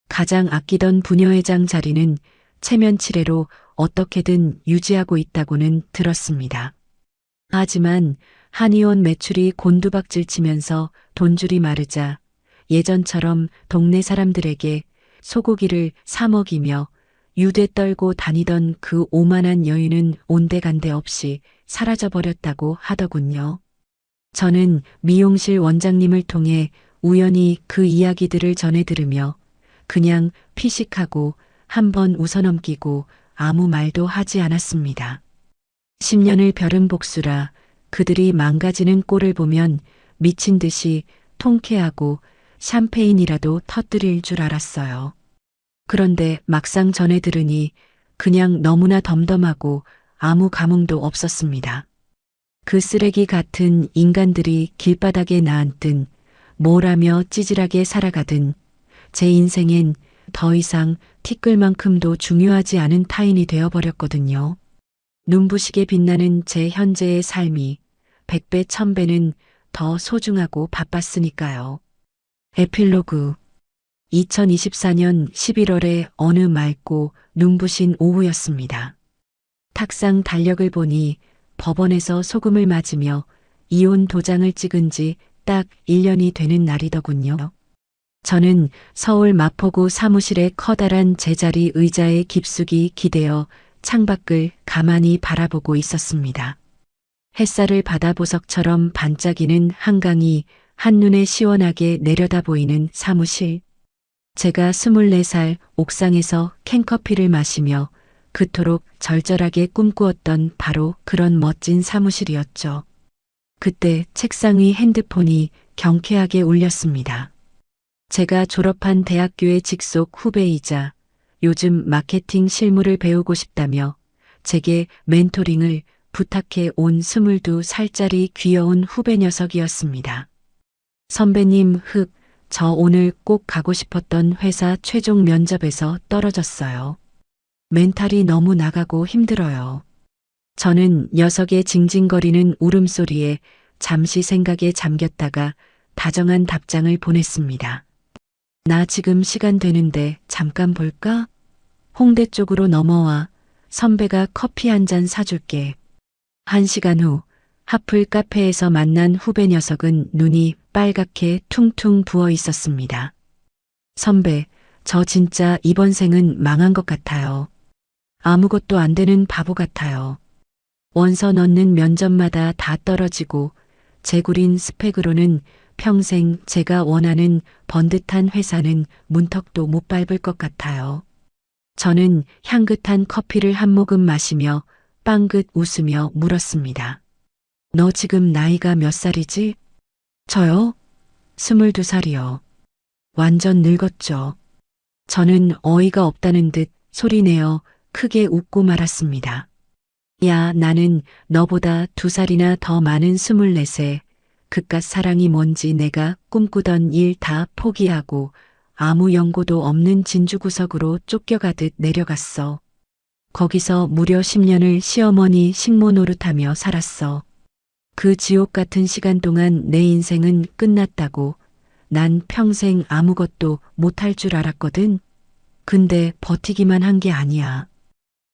가장 아끼던 부녀회장 자리는 체면치레로 어떻게든 유지하고 있다고는 들었습니다. 하지만 한의원 매출이 곤두박질 치면서 돈줄이 마르자 예전처럼 동네 사람들에게 소고기를 사 먹이며 유대 떨고 다니던 그 오만한 여인은 온데간데 없이 사라져버렸다고 하더군요. 저는 미용실 원장님을 통해 우연히 그 이야기들을 전해 들으며 그냥 피식하고 한번 웃어넘기고 아무 말도 하지 않았습니다. 10년을 벼른 복수라 그들이 망가지는 꼴을 보면 미친 듯이 통쾌하고 샴페인이라도 터뜨릴 줄 알았어요. 그런데 막상 전해 들으니 그냥 너무나 덤덤하고 아무 감흥도 없었습니다. 그 쓰레기 같은 인간들이 길바닥에 나앉든 뭘 하며 찌질하게 살아가든 제 인생엔 더 이상 티끌만큼도 중요하지 않은 타인이 되어버렸거든요. 눈부시게 빛나는 제 현재의 삶이 100배, 1000배는 더 소중하고 바빴으니까요. 에필로그 2024년 11월의 어느 맑고 눈부신 오후였습니다. 탁상 달력을 보니 법원에서 소금을 맞으며 이혼 도장을 찍은 지 딱 1년이 되는 날이더군요. 저는 서울 마포구 사무실의 커다란 제자리 의자에 깊숙이 기대어 창밖을 가만히 바라보고 있었습니다. 햇살을 바다보석처럼 반짝이는 한강이 한눈에 시원하게 내려다 보이는 사무실. 제가 24살 옥상에서 캔커피를 마시며 그토록 절절하게 꿈꾸었던 바로 그런 멋진 사무실이었죠. 그때 책상 위 핸드폰이 경쾌하게 울렸습니다. 제가 졸업한 대학교의 직속 후배이자 요즘 마케팅 실무를 배우고 싶다며 제게 멘토링을 부탁해 온 22살짜리 귀여운 후배 녀석이었습니다. 선배님, 저 오늘 꼭 가고 싶었던 회사 최종 면접에서 떨어졌어요. 멘탈이 너무 나가고 힘들어요. 저는 녀석의 징징거리는 울음소리에 잠시 생각에 잠겼다가 다정한 답장을 보냈습니다. 나 지금 시간 되는데 잠깐 볼까? 홍대 쪽으로 넘어와. 선배가 커피 한 잔 사줄게. 1시간 후 하플 카페에서 만난 후배 녀석은 눈이 빨갛게 퉁퉁 부어 있었습니다. 선배, 저 진짜 이번 생은 망한 것 같아요. 아무것도 안 되는 바보 같아요. 원서 넣는 면접마다 다 떨어지고 제구린 스펙으로는 평생 제가 원하는 번듯한 회사는 문턱도 못 밟을 것 같아요. 저는 향긋한 커피를 한 모금 마시며 빵긋 웃으며 물었습니다. 너 지금 나이가 몇 살이지? 저요? 22살이요. 완전 늙었죠. 저는 어이가 없다는 듯 소리내어 크게 웃고 말았습니다. 야, 나는 너보다 2살이나 더 많은 24세. 그깟 사랑이 뭔지 내가 꿈꾸던 일 다 포기하고 아무 연고도 없는 진주구석으로 쫓겨가듯 내려갔어. 거기서 무려 10년을 시어머니 식모 노릇하며 살았어. 그 지옥 같은 시간 동안 내 인생은 끝났다고. 난 평생 아무것도 못할 줄 알았거든. 근데 버티기만 한 게 아니야.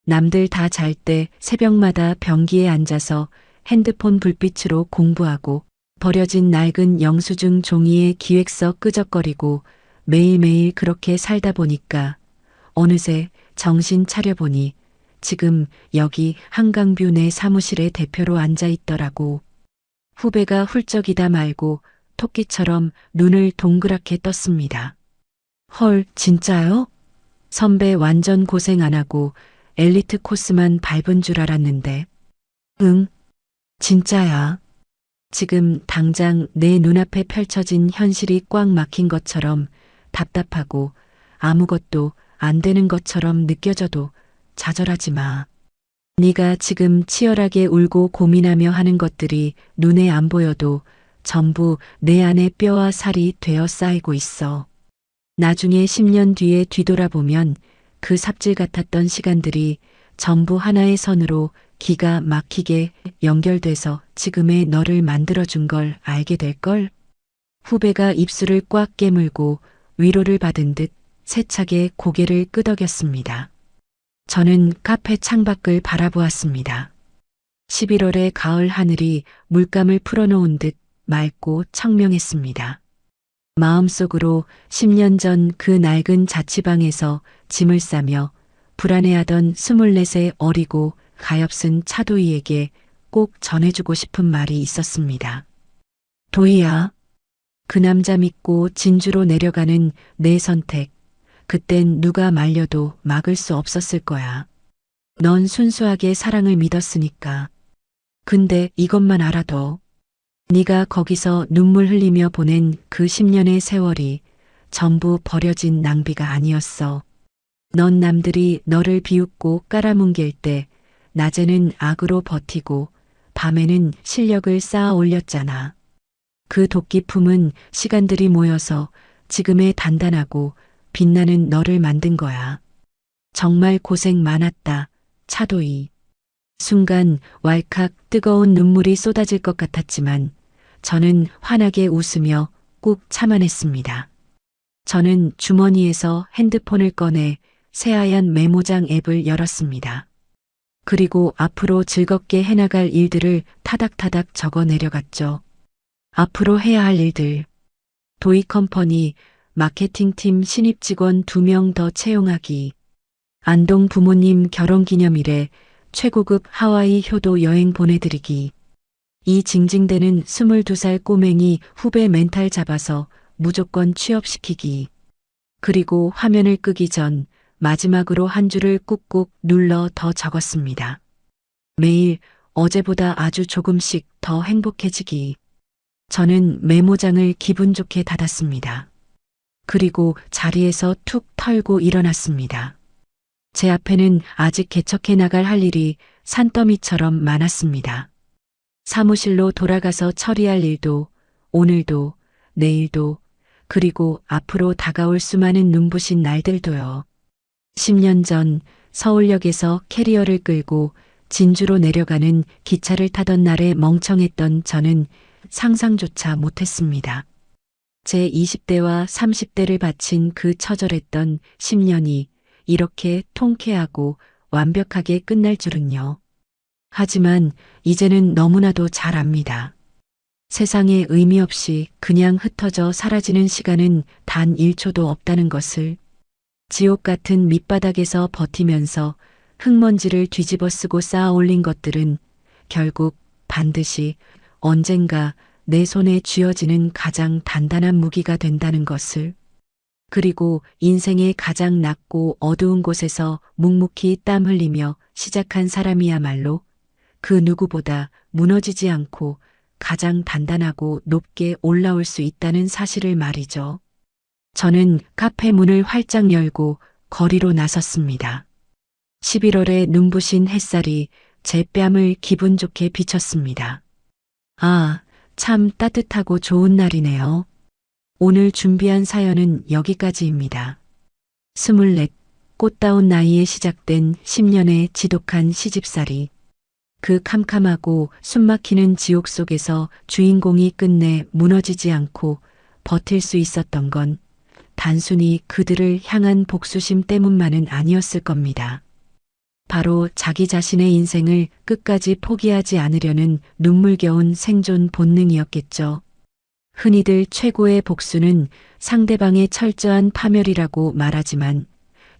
남들 다 잘 때 새벽마다 변기에 앉아서 핸드폰 불빛으로 공부하고 버려진 낡은 영수증 종이에 기획서 끄적거리고 매일매일 그렇게 살다 보니까 어느새 정신 차려보니 지금 여기 한강뷰 내 사무실에 대표로 앉아 있더라고. 후배가 훌쩍이다 말고 토끼처럼 눈을 동그랗게 떴습니다. 헐, 진짜요? 선배 완전 고생 안 하고 엘리트 코스만 밟은 줄 알았는데. 응, 진짜야. 지금 당장 내 눈앞에 펼쳐진 현실이 꽉 막힌 것처럼 답답하고 아무것도 안 되는 것처럼 느껴져도 좌절하지 마. 네가 지금 치열하게 울고 고민하며 하는 것들이 눈에 안 보여도 전부 내 안에 뼈와 살이 되어 쌓이고 있어. 나중에 10년 뒤에 뒤돌아보면 그 삽질 같았던 시간들이 전부 하나의 선으로 기가 막히게 연결돼서 지금의 너를 만들어준 걸 알게 될걸? 후배가 입술을 꽉 깨물고 위로를 받은 듯 세차게 고개를 끄덕였습니다. 저는 카페 창밖을 바라보았습니다. 11월의 가을 하늘이 물감을 풀어놓은 듯 맑고 청명했습니다. 마음속으로 10년 전 그 낡은 자취방에서 짐을 싸며 불안해하던 24세 어리고 가엾은 차도희에게 꼭 전해주고 싶은 말이 있었습니다. 도희야, 그 남자 믿고 진주로 내려가는 내 선택, 그땐 누가 말려도 막을 수 없었을 거야. 넌 순수하게 사랑을 믿었으니까. 근데 이것만 알아둬. 네가 거기서 눈물 흘리며 보낸 그 10년의 세월이 전부 버려진 낭비가 아니었어. 넌 남들이 너를 비웃고 깔아뭉갤 때 낮에는 악으로 버티고 밤에는 실력을 쌓아 올렸잖아. 그 도끼 품은 시간들이 모여서 지금의 단단하고 빛나는 너를 만든 거야. 정말 고생 많았다, 차도희. 순간 왈칵 뜨거운 눈물이 쏟아질 것 같았지만 저는 환하게 웃으며 꾹 참아냈습니다. 저는 주머니에서 핸드폰을 꺼내 새하얀 메모장 앱을 열었습니다. 그리고 앞으로 즐겁게 해나갈 일들을 타닥타닥 적어 내려갔죠. 앞으로 해야 할 일들. 도이컴퍼니 마케팅팀 신입 직원 2명 더 채용하기. 안동 부모님 결혼기념일에 최고급 하와이 효도 여행 보내드리기. 이 징징대는 22살 꼬맹이 후배 멘탈 잡아서 무조건 취업시키기. 그리고 화면을 끄기 전 마지막으로 한 줄을 꾹꾹 눌러 더 적었습니다. 매일 어제보다 아주 조금씩 더 행복해지기. 저는 메모장을 기분 좋게 닫았습니다. 그리고 자리에서 툭 털고 일어났습니다. 제 앞에는 아직 개척해 나갈 할 일이 산더미처럼 많았습니다. 사무실로 돌아가서 처리할 일도, 오늘도, 내일도, 그리고 앞으로 다가올 수많은 눈부신 날들도요. 10년 전 서울역에서 캐리어를 끌고 진주로 내려가는 기차를 타던 날에 멍청했던 저는 상상조차 못했습니다. 제 20대와 30대를 바친 그 처절했던 10년이 이렇게 통쾌하고 완벽하게 끝날 줄은요. 하지만 이제는 너무나도 잘 압니다. 세상에 의미 없이 그냥 흩어져 사라지는 시간은 단 1초도 없다는 것을. 지옥 같은 밑바닥에서 버티면서 흙먼지를 뒤집어 쓰고 쌓아 올린 것들은 결국 반드시 언젠가 내 손에 쥐어지는 가장 단단한 무기가 된다는 것을. 그리고 인생의 가장 낮고 어두운 곳에서 묵묵히 땀 흘리며 시작한 사람이야말로 그 누구보다 무너지지 않고 가장 단단하고 높게 올라올 수 있다는 사실을 말이죠. 저는 카페 문을 활짝 열고 거리로 나섰습니다. 11월의 눈부신 햇살이 제 뺨을 기분 좋게 비쳤습니다. 아, 참 따뜻하고 좋은 날이네요. 오늘 준비한 사연은 여기까지입니다. 24, 꽃다운 나이에 시작된 10년의 지독한 시집살이. 그 캄캄하고 숨막히는 지옥 속에서 주인공이 끝내 무너지지 않고 버틸 수 있었던 건 단순히 그들을 향한 복수심 때문만은 아니었을 겁니다. 바로 자기 자신의 인생을 끝까지 포기하지 않으려는 눈물겨운 생존 본능이었겠죠. 흔히들 최고의 복수는 상대방의 철저한 파멸이라고 말하지만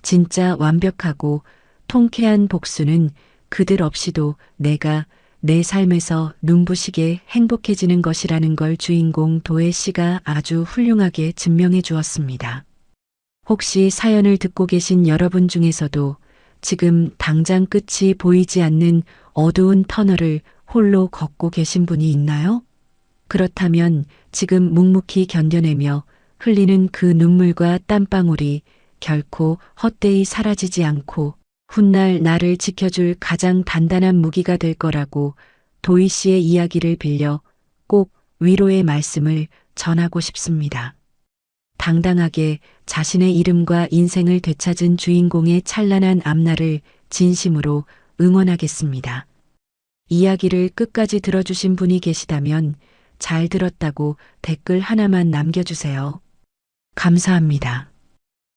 진짜 완벽하고 통쾌한 복수는 그들 없이도 내가 내 삶에서 눈부시게 행복해지는 것이라는 걸 주인공 도혜 씨가 아주 훌륭하게 증명해 주었습니다. 혹시 사연을 듣고 계신 여러분 중에서도 지금 당장 끝이 보이지 않는 어두운 터널을 홀로 걷고 계신 분이 있나요? 그렇다면 지금 묵묵히 견뎌내며 흘리는 그 눈물과 땀방울이 결코 헛되이 사라지지 않고 훗날 나를 지켜줄 가장 단단한 무기가 될 거라고 도희 씨의 이야기를 빌려 꼭 위로의 말씀을 전하고 싶습니다. 당당하게 자신의 이름과 인생을 되찾은 주인공의 찬란한 앞날을 진심으로 응원하겠습니다. 이야기를 끝까지 들어주신 분이 계시다면 잘 들었다고 댓글 하나만 남겨주세요. 감사합니다.